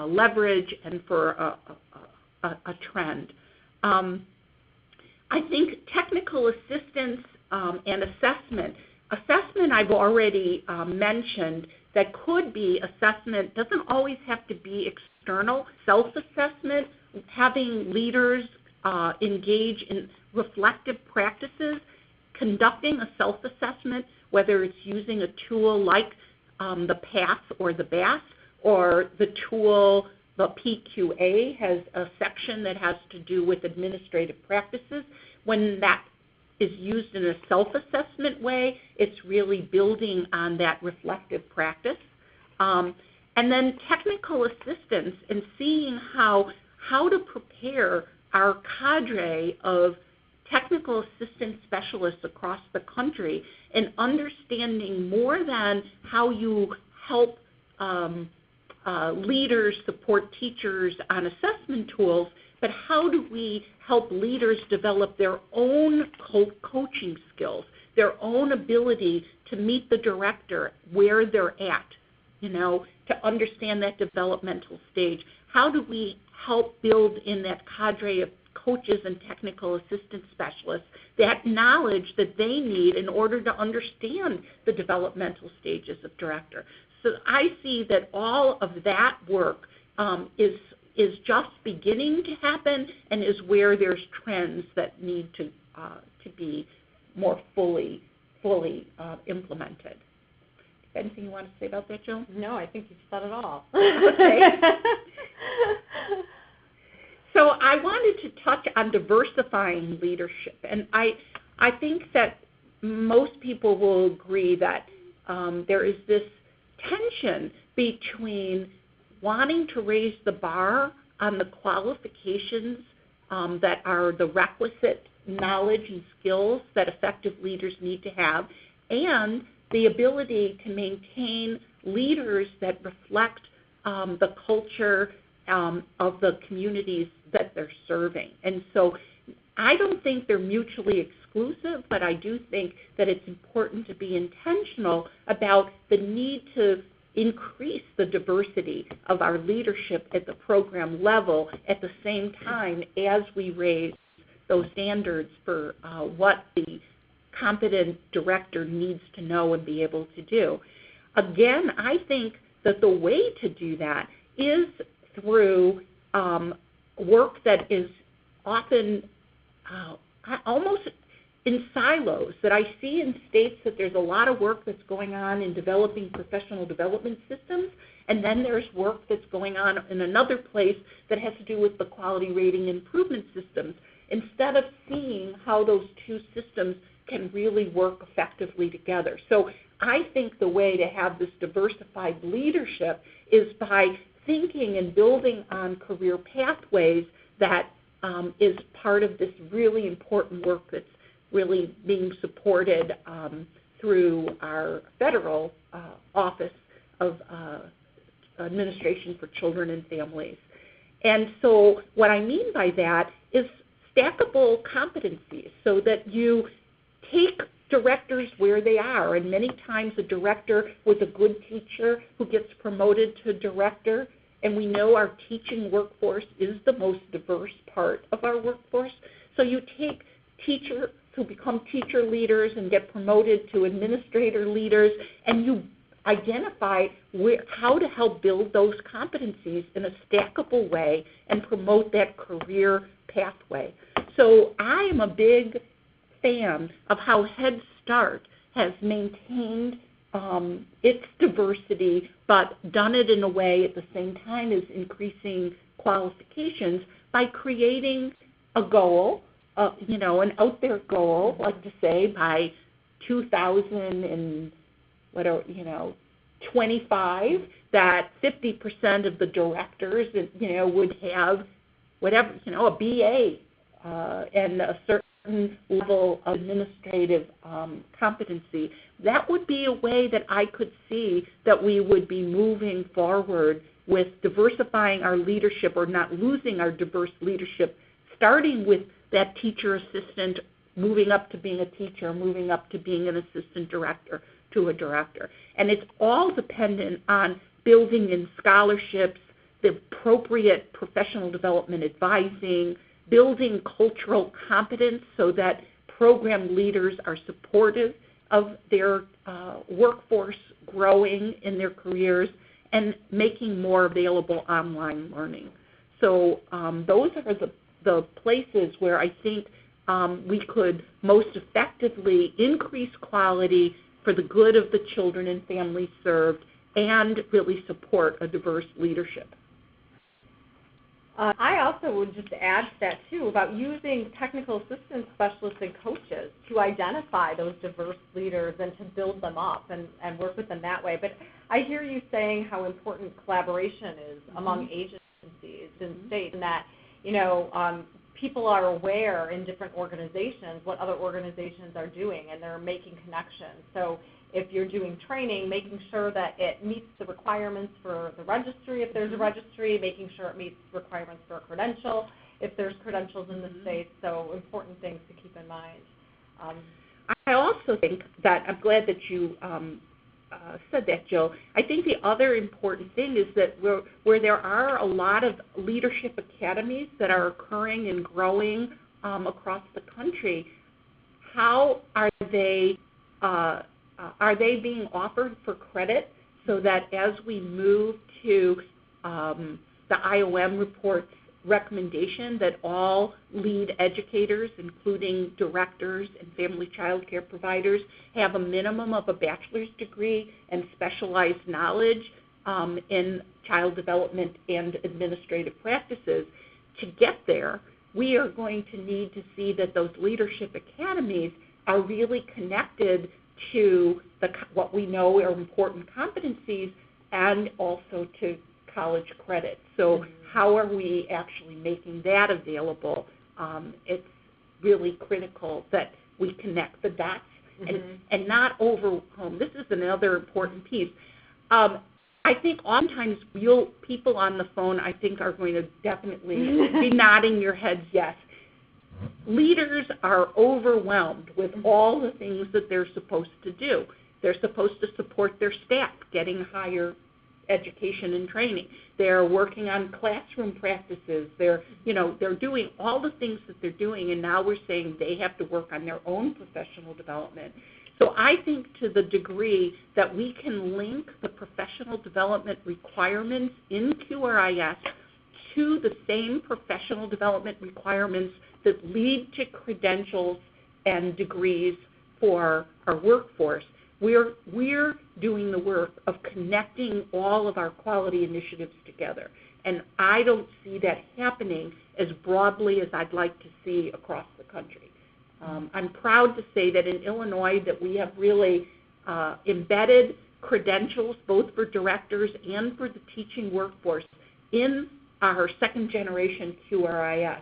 leverage and for a trend. I think technical assistance and assessment. Assessment I've already mentioned, that could be assessment, doesn't always have to be external. Self-assessment, having leaders engage in reflective practices, conducting a self-assessment, whether it's using a tool like the PATH or the BAS, or the tool, the PQA has a section that has to do with administrative practices. When that is used in a self-assessment way, it's really building on that reflective practice. And then technical assistance and seeing how to prepare our cadre of technical assistance specialists across the country and understanding more than how you help leaders support teachers on assessment tools, but how do we help leaders develop their own coaching skills, their own ability to meet the director where they're at, to understand that developmental stage. How do we help build in that cadre of coaches and technical assistance specialists that knowledge that they need in order to understand the developmental stages of director? So I see that all of that work is just beginning to happen and is where there's trends that need to be more fully implemented. Anything you want to say about that, Joan? No, I think you've said it all. Okay. So I wanted to touch on diversifying leadership, and I think that most people will agree that there is this tension between wanting to raise the bar on the qualifications that are the requisite knowledge and skills that effective leaders need to have, and the ability to maintain leaders that reflect the culture of the communities that they're serving. And so I don't think they're mutually exclusive, but I do think that it's important to be intentional about the need to increase the diversity of our leadership at the program level at the same time as we raise those standards for what the competent director needs to know and be able to do. Again, I think that the way to do that is through work that is often almost in silos, that I see in states that there's a lot of work that's going on in developing professional development systems, and then there's work that's going on in another place that has to do with the quality rating improvement systems, instead of seeing how those two systems can really work effectively together. So I think the way to have this diversified leadership is by thinking and building on career pathways that is part of this really important work that's really being supported through our federal Office of Administration for Children and Families. And so what I mean by that is stackable competencies, so that you take directors where they are, and many times a director was a good teacher who gets promoted to director, and we know our teaching workforce is the most diverse part of our workforce. So you take teachers who become teacher leaders and get promoted to administrator leaders, and you identify how to help build those competencies in a stackable way and promote that career pathway. So I am a big fan of how Head Start has maintained its diversity, but done it in a way at the same time as increasing qualifications by creating a goal, an out there goal, like to say by 2025, that 50% of the directors, would have whatever, a BA and a certain level of administrative competency. That would be a way that I could see that we would be moving forward with diversifying our leadership, or not losing our diverse leadership starting with that teacher assistant, moving up to being a teacher, moving up to being an assistant director to a director. And it's all dependent on building in scholarships, the appropriate professional development advising, building cultural competence so that program leaders are supportive of their workforce growing in their careers, and making more available online learning. So those are the places where I think we could most effectively increase quality for the good of the children and families served, and really support a diverse leadership. I also would just add to that, too, about using technical assistance specialists and coaches to identify those diverse leaders and to build them up and work with them that way. But I hear you saying how important collaboration is among agencies and states, and that, people are aware in different organizations what other organizations are doing, and they're making connections. So if you're doing training, making sure that it meets the requirements for the registry, if there's a registry, making sure it meets requirements for a credential, if there's credentials in the state. So important things to keep in mind. I also think that, I'm glad that you said that, Jill. I think the other important thing is that where there are a lot of leadership academies that are occurring and growing across the country, how are they being offered for credit, so that as we move to the IOM report's recommendation that all lead educators, including directors and family child care providers, have a minimum of a bachelor's degree and specialized knowledge in child development and administrative practices. To get there, we are going to need to see that those leadership academies are really connected to what we know are important competencies, and also to college credit. So how are we actually making that available? It's really critical that we connect the dots and not overwhelm. This is another important piece. I think oftentimes people on the phone, I think, are going to definitely be nodding your heads yes. Leaders are overwhelmed with all the things that they're supposed to do. They're supposed to support their staff, getting higher education and training. They're working on classroom practices. They're doing all the things that they're doing, and now we're saying they have to work on their own professional development. So I think to the degree that we can link the professional development requirements in QRIS to the same professional development requirements that lead to credentials and degrees for our workforce, we're doing the work of connecting all of our quality initiatives together. And I don't see that happening as broadly as I'd like to see across the country. I'm proud to say that in Illinois that we have really embedded credentials both for directors and for the teaching workforce in our second generation QRIS.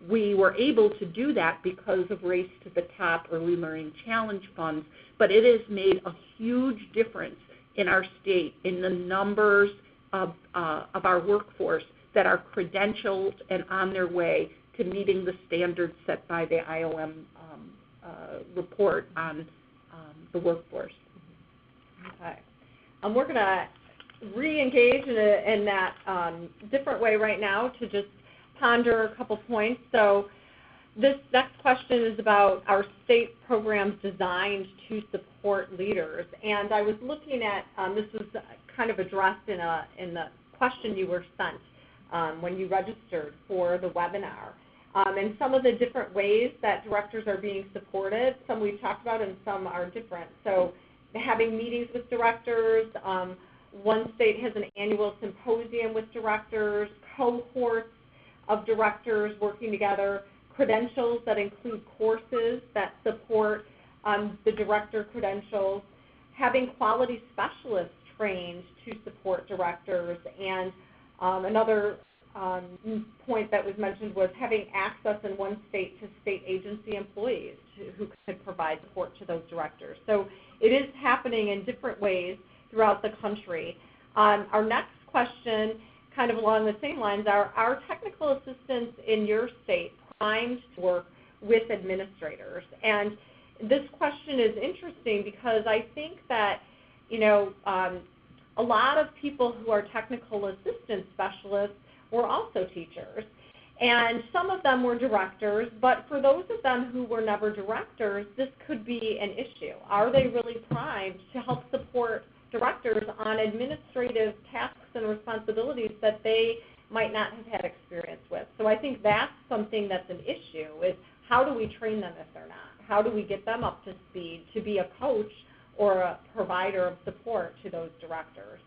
We were able to do that because of Race to the Top Early Learning Challenge funds, but it has made a huge difference in our state in the numbers of our workforce that are credentialed and on their way to meeting the standards set by the IOM report on the workforce. Okay. We're going to re-engage in that different way right now to just ponder a couple points. So this next question is about our state programs designed to support leaders. And I was looking at, this was kind of addressed in the question you were sent when you registered for the webinar. And some of the different ways that directors are being supported, some we've talked about and some are different. So having meetings with directors, one state has an annual symposium with directors, cohorts of directors working together, credentials that include courses that support the director credentials, having quality specialists trained to support directors, and another point that was mentioned was having access in one state to state agency employees who could provide support to those directors. So it is happening in different ways throughout the country. Our next question, kind of along the same lines, are technical assistants in your state primed to work with administrators. And this question is interesting because I think that, a lot of people who are technical assistance specialists were also teachers. And some of them were directors, but for those of them who were never directors, this could be an issue. Are they really primed to help support directors on administrative tasks and responsibilities that they might not have had experience with? So I think that's something that's an issue, is how do we train them if they're not? How do we get them up to speed to be a coach or a provider of support to those directors?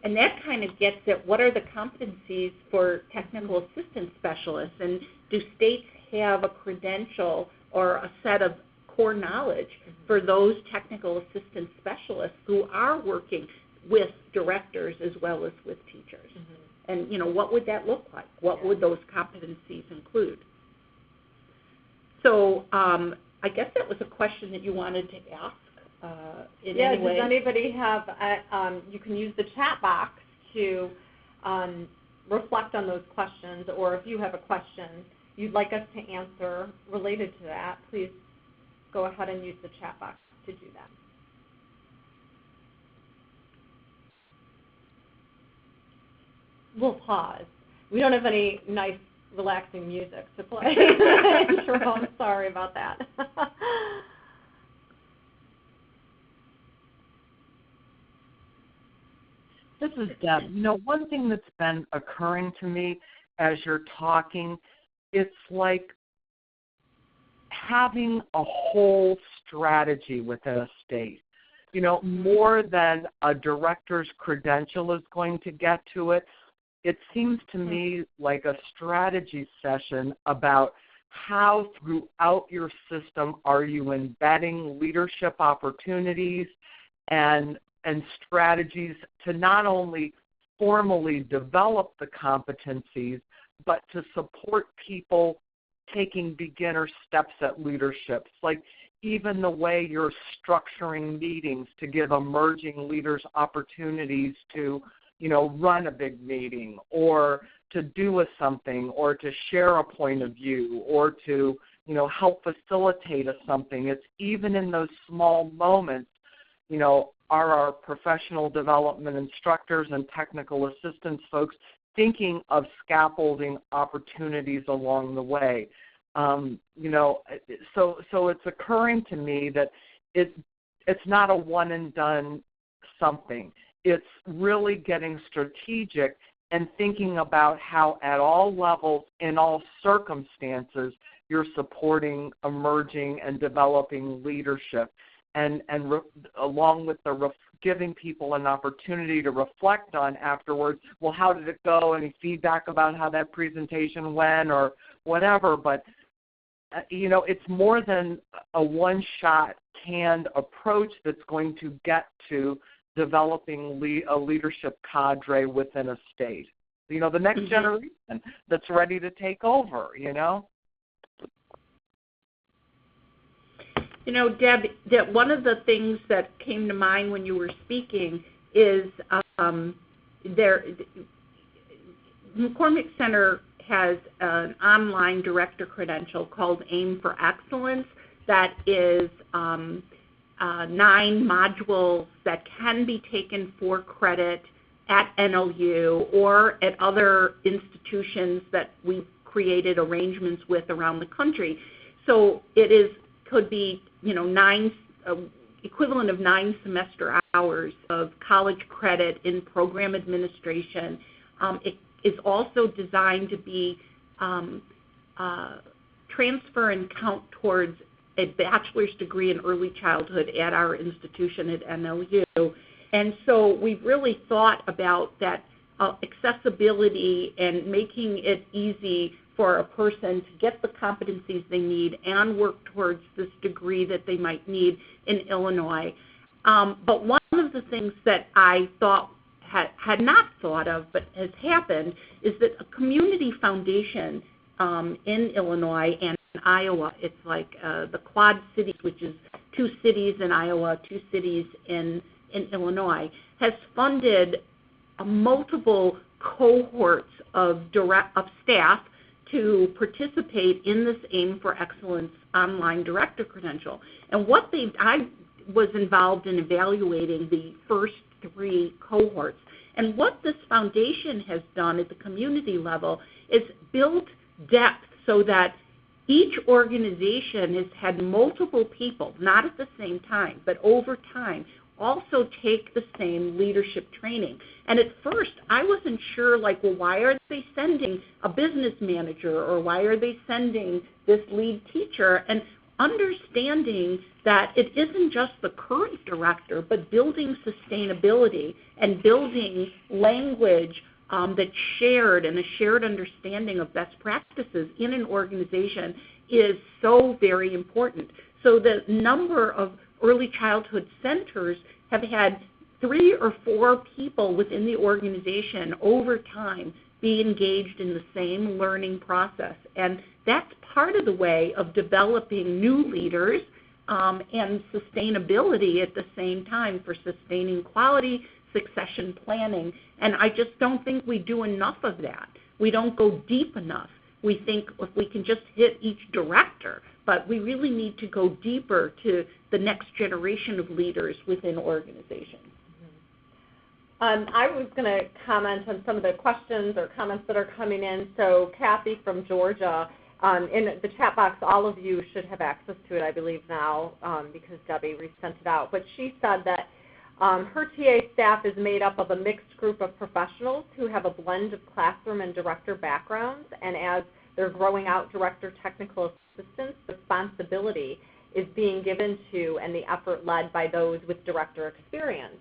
And that kind of gets at what are the competencies for technical assistance specialists, and do states have a credential or a set of core knowledge for those technical assistance specialists who are working with directors as well as with teachers? And, what would that look like? What would those competencies include? So I guess that was a question that you wanted to ask. Does anybody have, you can use the chat box to reflect on those questions, or if you have a question you'd like us to answer related to that, please go ahead and use the chat box to do that. We'll pause. We don't have any nice, relaxing music to play. Jerome, sorry about that. This is Deb. One thing that's been occurring to me as you're talking, it's like having a whole strategy within a state. More than a director's credential is going to get to it. It seems to me like a strategy session about how throughout your system are you embedding leadership opportunities and strategies to not only formally develop the competencies, but to support people taking beginner steps at leadership. Like even the way you're structuring meetings to give emerging leaders opportunities to, run a big meeting or to do something or to share a point of view or to, help facilitate something. It's even in those small moments, are our professional development instructors and technical assistance folks thinking of scaffolding opportunities along the way. So it's occurring to me that it's not a one and done something. It's really getting strategic and thinking about how at all levels, in all circumstances, you're supporting emerging and developing leadership. And along with giving people an opportunity to reflect on afterwards, well, how did it go? Any feedback about how that presentation went or whatever. But, it's more than a one-shot canned approach that's going to get to developing a leadership cadre within a state. The next generation that's ready to take over, Deb, that one of the things that came to mind when you were speaking is McCormick Center has an online director credential called Aim for Excellence that is 9 modules that can be taken for credit at NLU or at other institutions that we've created arrangements with around the country. So could be, equivalent of 9 semester hours of college credit in program administration. It is also designed to be transfer and count towards a bachelor's degree in early childhood at our institution at NLU. And so we've really thought about that accessibility and making it easy for a person to get the competencies they need and work towards this degree that they might need in Illinois. But one of the things that I thought had not thought of but has happened is that a community foundation in Illinois and Iowa, it's like the Quad Cities, which is 2 cities in Iowa, 2 cities in Illinois, has funded multiple cohorts of staff to participate in this Aim for Excellence online director credential. And I was involved in evaluating the first 3 cohorts. And what this foundation has done at the community level is built depth so that each organization has had multiple people, not at the same time, but over time, also take the same leadership training. And at first, I wasn't sure, well, why are they sending a business manager, or why are they sending this lead teacher? And understanding that it isn't just the current director, but building sustainability and building language that's shared and a shared understanding of best practices in an organization is so very important. So the number of early childhood centers have had 3 or 4 people within the organization over time be engaged in the same learning process. And that's part of the way of developing new leaders and sustainability at the same time for sustaining quality, succession planning. And I just don't think we do enough of that. We don't go deep enough. We think if we can just hit each director, but we really need to go deeper to the next generation of leaders within organizations. I was going to comment on some of the questions or comments that are coming in. So Kathy from Georgia, in the chat box, all of you should have access to it, I believe now, because Debbie resent it out. But she said that her TA staff is made up of a mixed group of professionals who have a blend of classroom and director backgrounds, and as they're growing out director technical assistance, responsibility is being given to and the effort led by those with director experience.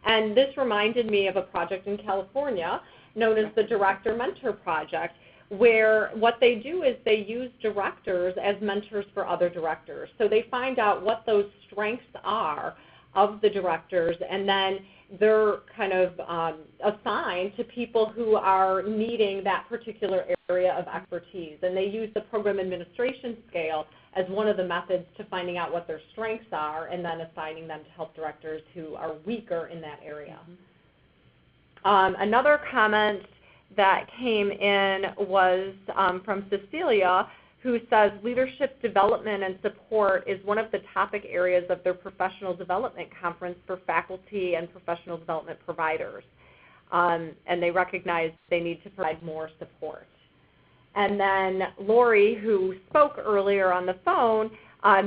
And this reminded me of a project in California known as the Director Mentor Project, where what they do is they use directors as mentors for other directors. So they find out what those strengths are of the directors, and then they're kind of assigned to people who are needing that particular area of expertise. And they use the program administration scale as one of the methods to finding out what their strengths are and then assigning them to help directors who are weaker in that area. Another comment that came in was from Cecilia, who says leadership development and support is one of the topic areas of their professional development conference for faculty and professional development providers. And they recognize they need to provide more support. And then Lori, who spoke earlier on the phone,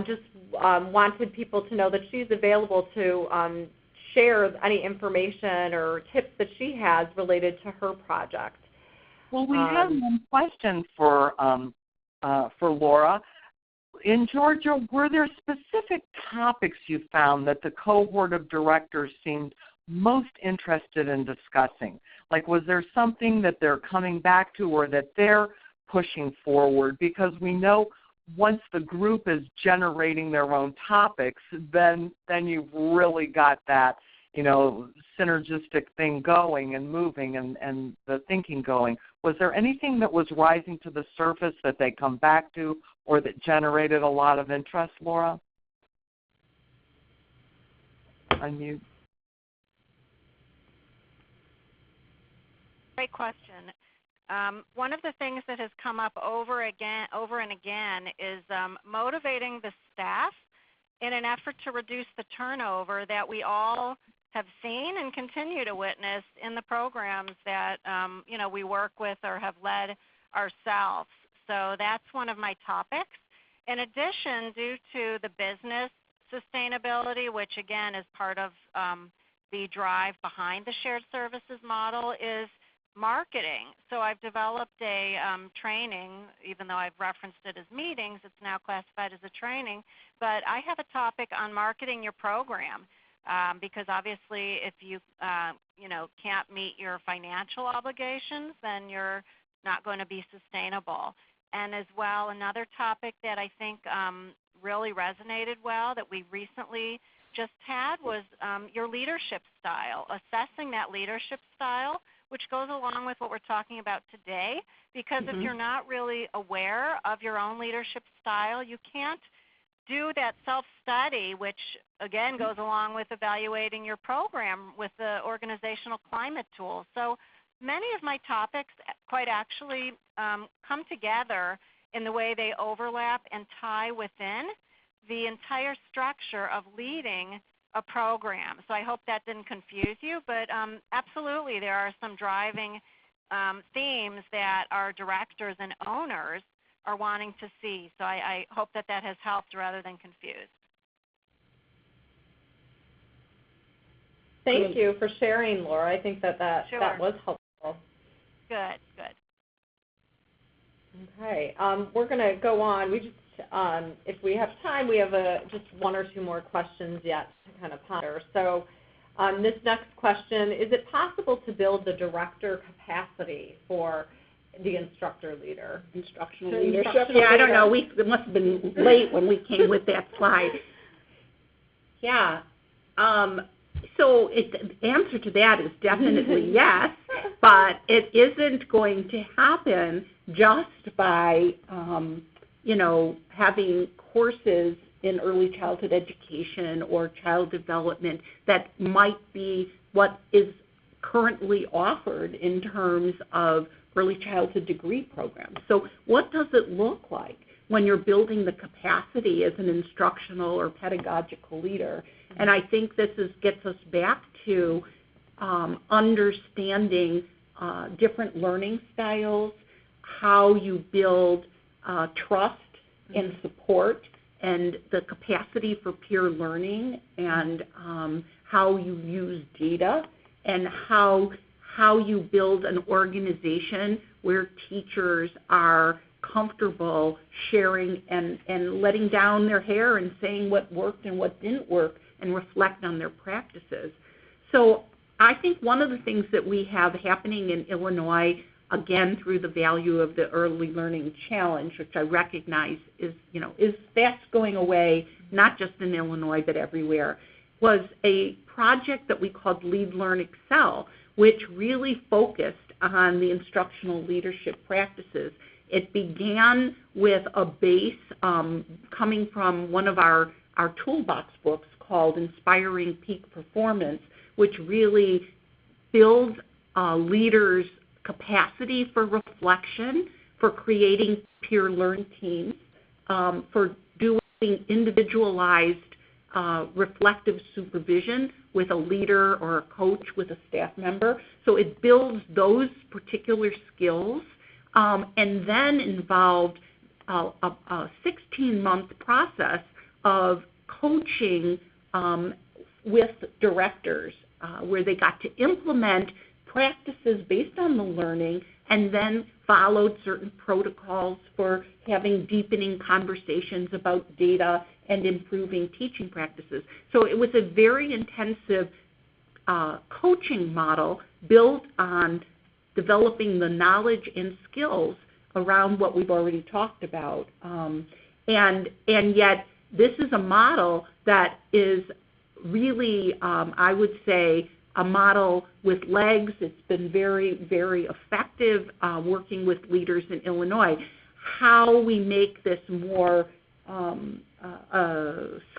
just wanted people to know that she's available to share any information or tips that she has related to her project. Well, we have one question for Laura. In Georgia, were there specific topics you found that the cohort of directors seemed most interested in discussing? Like, was there something that they're coming back to or that they're pushing forward? Because we know once the group is generating their own topics, then you've really got that, synergistic thing going and moving and the thinking going. Was there anything that was rising to the surface that they come back to or that generated a lot of interest, Laura? Unmute. Great question. One of the things that has come up over and again is motivating the staff in an effort to reduce the turnover that we all have seen and continue to witness in the programs that we work with or have led ourselves. So that's one of my topics. In addition, due to the business sustainability, which again is part of the drive behind the shared services model, is marketing. So I've developed a training, even though I've referenced it as meetings, it's now classified as a training, but I have a topic on marketing your program because obviously if you can't meet your financial obligations, then you're not going to be sustainable. And as well, another topic that I think really resonated well that we recently just had was your leadership style, assessing that leadership style, which goes along with what we're talking about today, because if you're not really aware of your own leadership style, you can't do that self-study, which again goes along with evaluating your program with the organizational climate tool. So many of my topics quite actually come together in the way they overlap and tie within the entire structure of leading a program. So I hope that didn't confuse you, but absolutely there are some driving themes that our directors and owners are wanting to see. So I hope that that has helped rather than confused. Thank you for sharing, Laura. I think that Sure. that was helpful. Good, good. Okay, we're going to go on. We just, if we have time, we have just one or two more questions yet to kind of ponder. So this next question, is it possible to build the director capacity for the instructor leader? Instructional leadership. Yeah, I don't know. It must have been late when we came with that slide. Yeah. So the answer to that is definitely yes, but it isn't going to happen just by, having courses in early childhood education or child development that might be what is currently offered in terms of early childhood degree programs. So what does it look like when you're building the capacity as an instructional or pedagogical leader? And I think this gets us back to understanding different learning styles, how you build trust and support, and the capacity for peer learning, and how you use data, and how you build an organization where teachers are comfortable sharing and letting down their hair and saying what worked and what didn't work and reflect on their practices. So I think one of the things that we have happening in Illinois, again through the value of the Early Learning Challenge, which I recognize is fast going away, not just in Illinois but everywhere, was a project that we called Lead, Learn, Excel, which really focused on the instructional leadership practices. It began with a base coming from one of our toolbox books called Inspiring Peak Performance, which really builds leaders' capacity for reflection, for creating peer learn teams, for doing individualized reflective supervision with a leader or a coach with a staff member. So it builds those particular skills, and then involved a 16-month process of coaching with directors, where they got to implement practices based on the learning, and then followed certain protocols for having deepening conversations about data and improving teaching practices. So it was a very intensive coaching model built on developing the knowledge and skills around what we've already talked about. And yet this is a model that is really, I would say, a model with legs. It's been very, very effective working with leaders in Illinois. How we make this more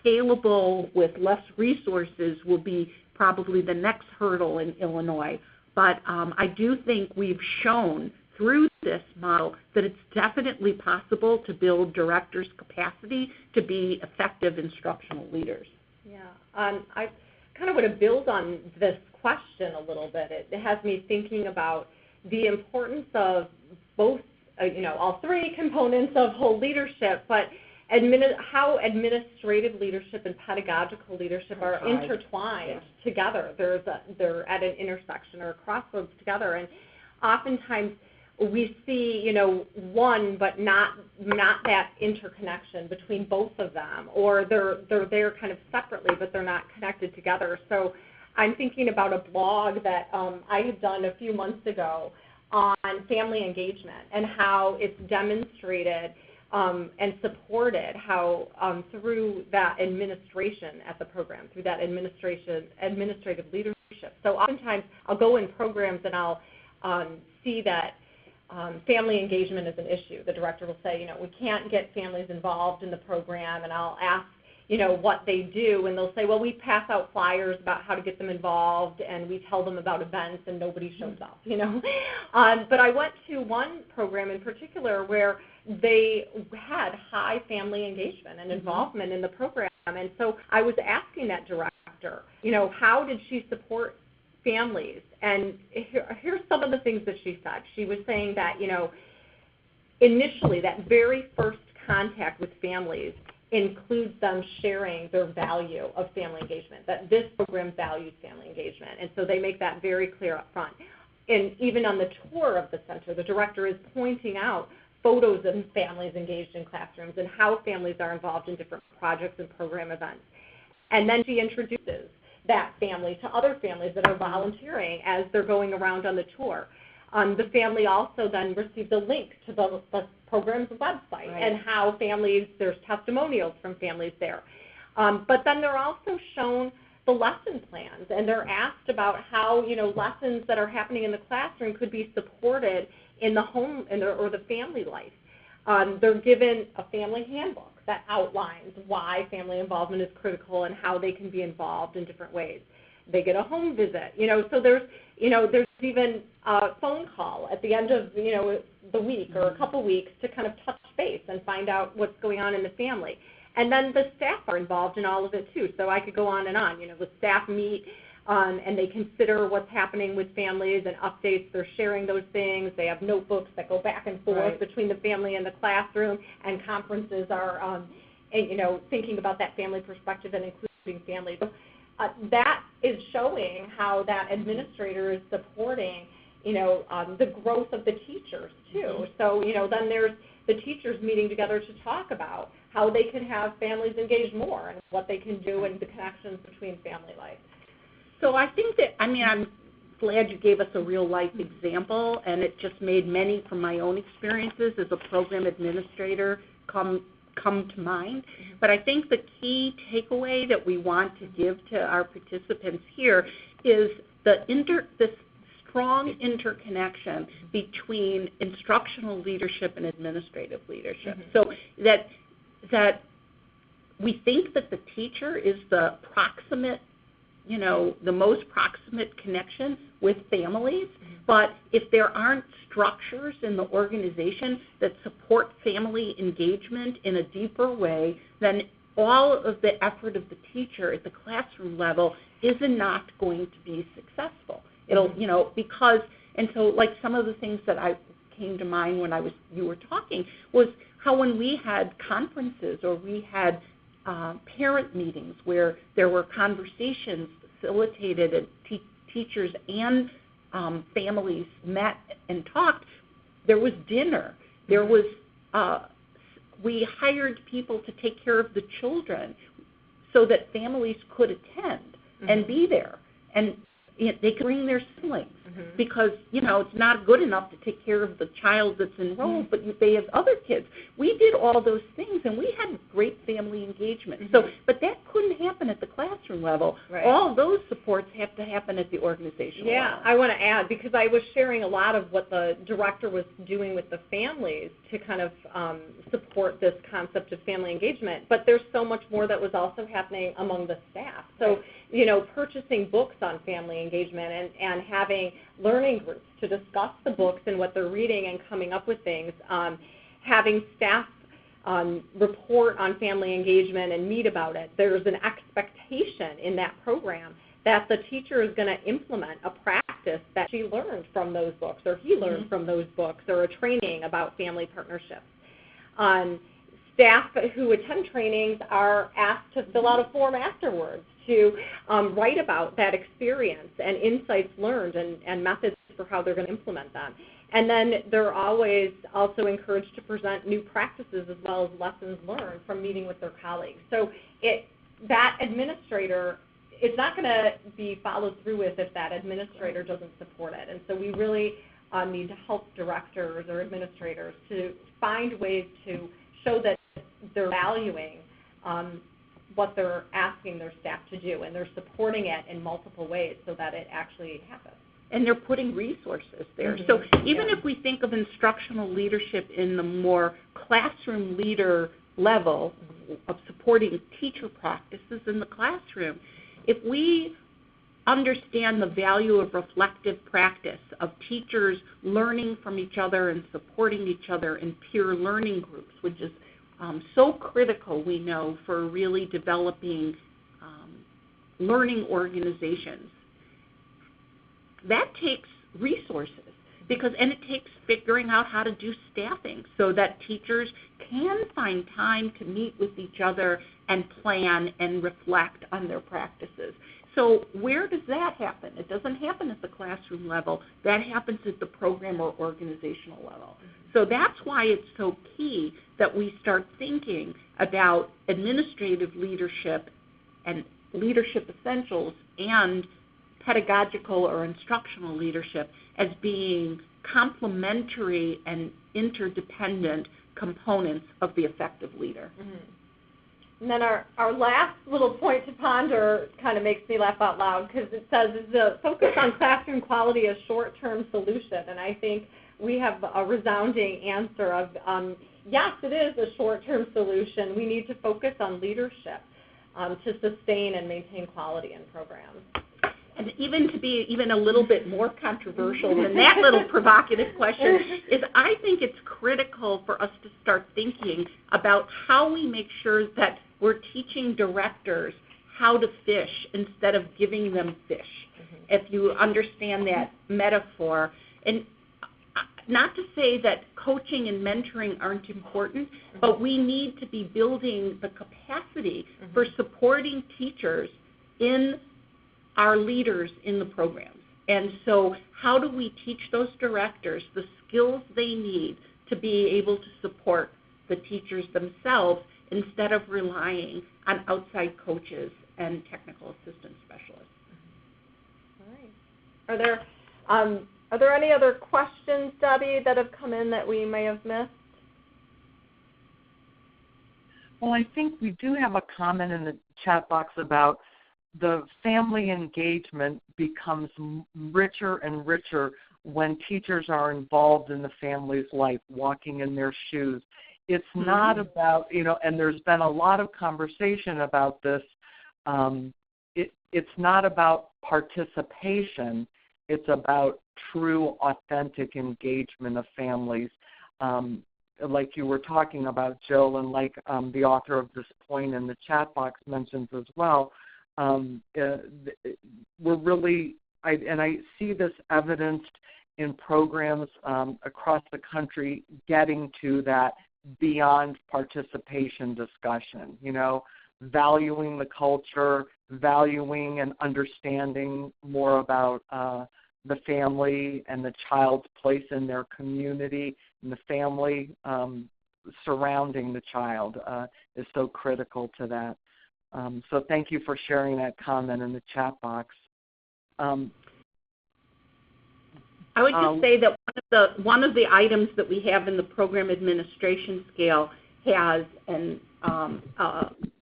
scalable with less resources will be probably the next hurdle in Illinois. But I do think we've shown through this model that it's definitely possible to build directors' capacity to be effective instructional leaders. Yeah, I kind of want to build on this question a little bit. It has me thinking about the importance of both, all three components of whole leadership, but how administrative leadership and pedagogical leadership are intertwined together. They're at an intersection or a crossroads together, and oftentimes we see, one, but not that interconnection between both of them, or they're there kind of separately, but they're not connected together. So I'm thinking about a blog that I had done a few months ago on family engagement and how it's demonstrated and supported how through that administration at the program, through that administrative leadership. So oftentimes I'll go in programs and I'll see that family engagement is an issue. The director will say, we can't get families involved in the program, and I'll ask, what they do, and they'll say, well, we pass out flyers about how to get them involved, and we tell them about events, and nobody shows up, But I went to one program in particular where they had high family engagement and involvement in the program, and so I was asking that director, how did she support families? And here's some of the things that she said. She was saying that, initially, that very first contact with families includes them sharing their value of family engagement, that this program values family engagement. And so they make that very clear up front. And even on the tour of the center, the director is pointing out photos of families engaged in classrooms and how families are involved in different projects and program events. And then she introduces that family to other families that are volunteering as they're going around on the tour. The family also then receives a link to the program's website and how families, there's testimonials from families there. But then they're also shown the lesson plans, and they're asked about how, lessons that are happening in the classroom could be supported in the home or the family life. They're given a family handbook that outlines why family involvement is critical and how they can be involved in different ways. They get a home visit, so there's even a phone call at the end of, the week or a couple weeks to kind of touch base and find out what's going on in the family. And then the staff are involved in all of it too. So I could go on and on. The staff meet and they consider what's happening with families and updates. They're sharing those things. They have notebooks that go back and forth between the family and the classroom, and conferences are, thinking about that family perspective and including families. That is showing how that administrator is supporting, the growth of the teachers too. So, then there's the teachers meeting together to talk about how they can have families engage more and what they can do and the connections between family life. So I think that, I'm glad you gave us a real life example, and it just made many from my own experiences as a program administrator come to mind. But I think the key takeaway that we want to give to our participants here is this strong interconnection between instructional leadership and administrative leadership. So that we think that the teacher is the proximate, the most proximate connection with families, but if there aren't structures in the organization that support family engagement in a deeper way, then all of the effort of the teacher at the classroom level is not going to be successful. It'll, because, and so like some of the things that I came to mind when you were talking was how when we had conferences or we had parent meetings where there were conversations facilitated and teachers and families met and talked, there was dinner. There was, we hired people to take care of the children so that families could attend and be there. And they could bring their siblings because, it's not good enough to take care of the child that's enrolled, but they have other kids. We did all those things, and we had great family engagement. So, but that couldn't happen at the classroom level. All those supports have to happen at the organizational level. I want to add, because I was sharing a lot of what the director was doing with the families to kind of support this concept of family engagement, but there's so much more that was also happening among the staff. So, purchasing books on family engagement and having learning groups to discuss the books and what they're reading and coming up with things, having staff report on family engagement and meet about it. There's an expectation in that program that the teacher is going to implement a practice that she learned from those books or he learned from those books, or a training about family partnerships. Staff who attend trainings are asked to fill out a form afterwards to write about that experience and insights learned and methods for how they're going to implement them. And then they're always also encouraged to present new practices as well as lessons learned from meeting with their colleagues. So that administrator, it's not going to be followed through with if that administrator doesn't support it. And so we really need to help directors or administrators to find ways to show that they're valuing what they're asking their staff to do, and they're supporting it in multiple ways so that it actually happens. And they're putting resources there. So even if we think of instructional leadership in the more classroom leader level of support supporting teacher practices in the classroom. If we understand the value of reflective practice, of teachers learning from each other and supporting each other in peer learning groups, which is so critical, we know, for really developing learning organizations. That takes resources, and it takes figuring out how to do staffing so that teachers can find time to meet with each other and plan and reflect on their practices. So where does that happen? It doesn't happen at the classroom level. That happens at the program or organizational level. So that's why it's so key that we start thinking about administrative leadership and leadership essentials and pedagogical or instructional leadership as being complementary and interdependent components of the effective leader. Mm-hmm. And then our last little point to ponder kind of makes me laugh out loud because it says, is the focus on classroom quality a short-term solution? And I think we have a resounding answer of, yes, it is a short-term solution. We need to focus on leadership to sustain and maintain quality in programs. And even to be even a little bit more controversial than that little provocative question is I think it's critical for us to start thinking about how we make sure that we're teaching directors how to fish instead of giving them fish, if you understand that metaphor. And not to say that coaching and mentoring aren't important, but we need to be building the capacity for supporting teachers in our leaders in the programs. And so how do we teach those directors the skills they need to be able to support the teachers themselves instead of relying on outside coaches and technical assistant specialists? All right. Are there any other questions, Debbie, that have come in that we may have missed? Well, I think we do have a comment in the chat box about the family engagement becomes richer and richer when teachers are involved in the family's life, walking in their shoes. It's not about, and there's been a lot of conversation about this. It's not about participation. It's about true, authentic engagement of families. Like you were talking about, Jill, and like the author of this point in the chat box mentions as well, we're really, I see this evidenced in programs across the country getting to that beyond participation discussion, valuing the culture, valuing and understanding more about the family and the child's place in their community, and the family surrounding the child is so critical to that. So thank you for sharing that comment in the chat box. I would just say that one of the items that we have in the program administration scale has a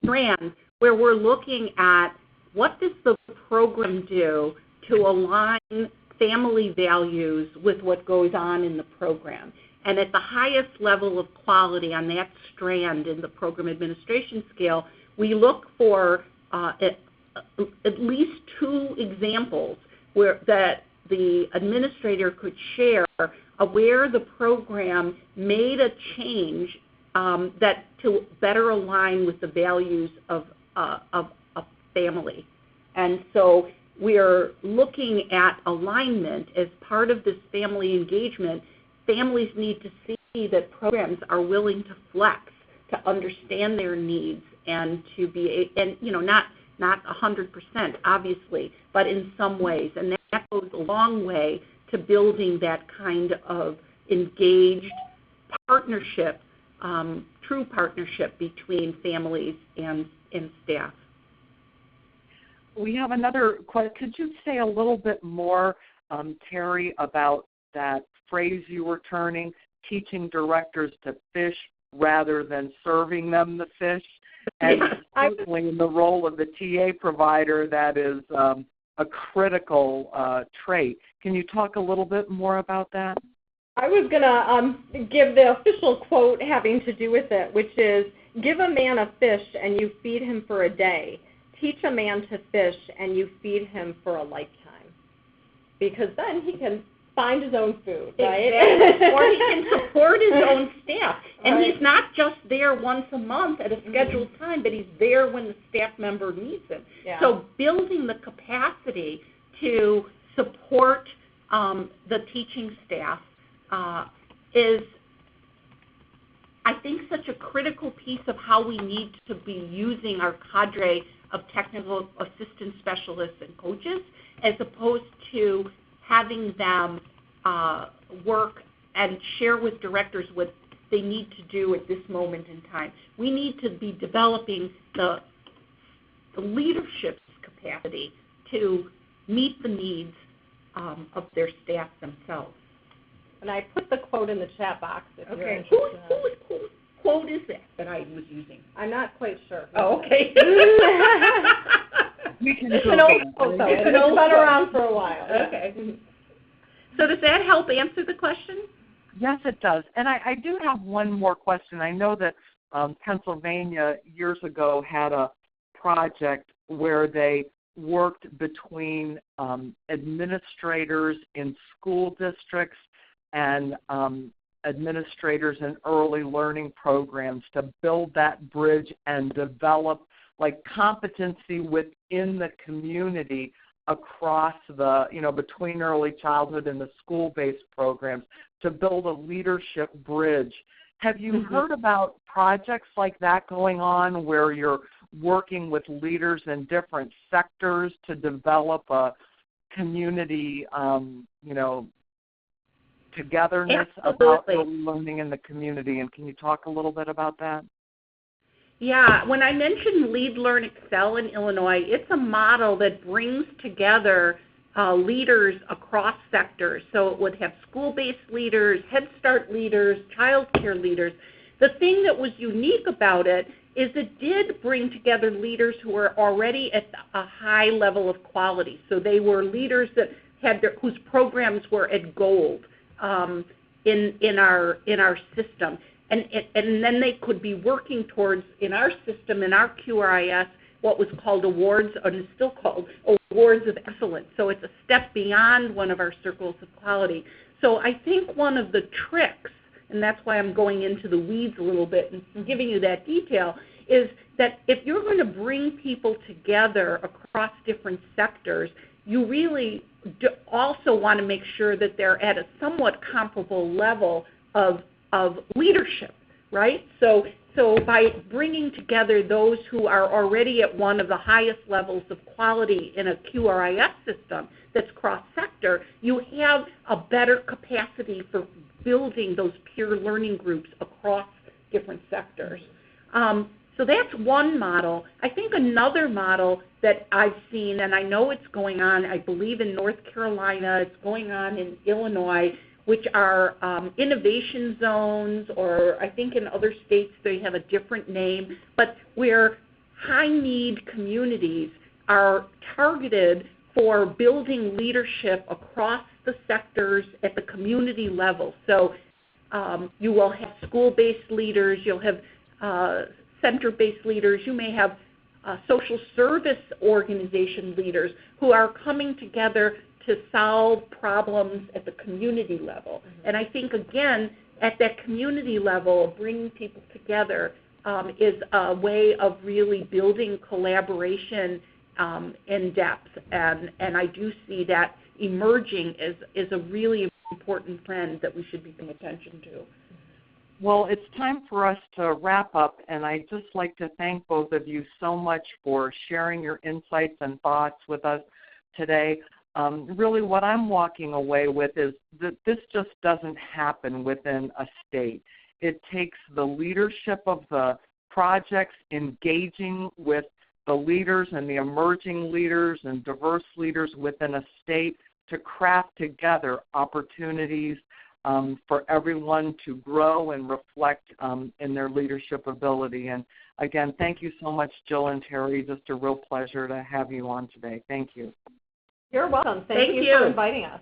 strand where we're looking at what does the program do to align family values with what goes on in the program. And at the highest level of quality on that strand in the program administration scale, we look for at least 2 examples that the administrator could share where the program made a change that to better align with the values of family. And so we're looking at alignment as part of this family engagement. Families need to see that programs are willing to flex, to understand their needs, and to be, not 100%, obviously, but in some ways. And that goes a long way to building that kind of engaged partnership, true partnership between families and staff. We have another question. Could you say a little bit more, Teri, about that phrase you were turning, teaching directors to fish rather than serving them the fish? And certainly in the role of the TA provider, that is a critical trait. Can you talk a little bit more about that? I was going to give the official quote having to do with it, which is, Give a man a fish and you feed him for a day. Teach a man to fish and you feed him for a lifetime. Because then he can find his own food, right? Exactly. Or he can support his own staff. And Right. he's not just there once a month at a scheduled time, but he's there when the staff member needs him. Yeah. So building the capacity to support the teaching staff is, I think, such a critical piece of how we need to be using our cadre of technical assistant specialists and coaches, as opposed to having them work and share with directors what they need to do at this moment in time. We need to be developing the leadership's capacity to meet the needs of their staff themselves. And I put the quote in the chat box if you're Okay, interested. whose quote is that I was using? I'm not quite sure. Oh, okay. We can It's go an old back. quote, though. It's It's an old been quote. around for a while. Okay. So does that help answer the question? Yes, it does. And I do have one more question. I know that Pennsylvania years ago had a project where they worked between administrators in school districts and administrators in early learning programs to build that bridge and develop like competency within the community across the, between early childhood and the school-based programs to build a leadership bridge. Have you heard about projects like that going on where you're working with leaders in different sectors to develop a community, togetherness about early learning in the community? And can you talk a little bit about that? Yeah, when I mentioned Lead, Learn, Excel in Illinois, it's a model that brings together leaders across sectors. So it would have school-based leaders, Head Start leaders, child care leaders. The thing that was unique about it is it did bring together leaders who were already at a high level of quality. So they were leaders that had whose programs were at gold in our system. And then they could be working towards, in our system, in our QRIS, what was called awards, and is still called awards of excellence. So it's a step beyond one of our circles of quality. So I think one of the tricks, and that's why I'm going into the weeds a little bit and giving you that detail, is that if you're going to bring people together across different sectors, you really also want to make sure that they're at a somewhat comparable level of leadership, right? So by bringing together those who are already at one of the highest levels of quality in a QRIS system that's cross-sector, you have a better capacity for building those peer learning groups across different sectors. So that's one model. I think another model that I've seen, and I know it's going on, I believe in North Carolina, it's going on in Illinois, which are innovation zones, or I think in other states they have a different name, but where high-need communities are targeted for building leadership across the sectors at the community level. So you will have school-based leaders, you'll have center-based leaders, you may have social service organization leaders who are coming together to solve problems at the community level. And I think, again, at that community level, bringing people together is a way of really building collaboration in depth. And I do see that emerging as a really important trend that we should be paying attention to. Well, it's time for us to wrap up, and I'd just like to thank both of you so much for sharing your insights and thoughts with us today. Really what I'm walking away with is that this just doesn't happen within a state. It takes the leadership of the projects engaging with the leaders and the emerging leaders and diverse leaders within a state to craft together opportunities for everyone to grow and reflect in their leadership ability. And again, thank you so much, Jill and Teri. Just a real pleasure to have you on today. Thank you. You're welcome. Thank you for inviting us.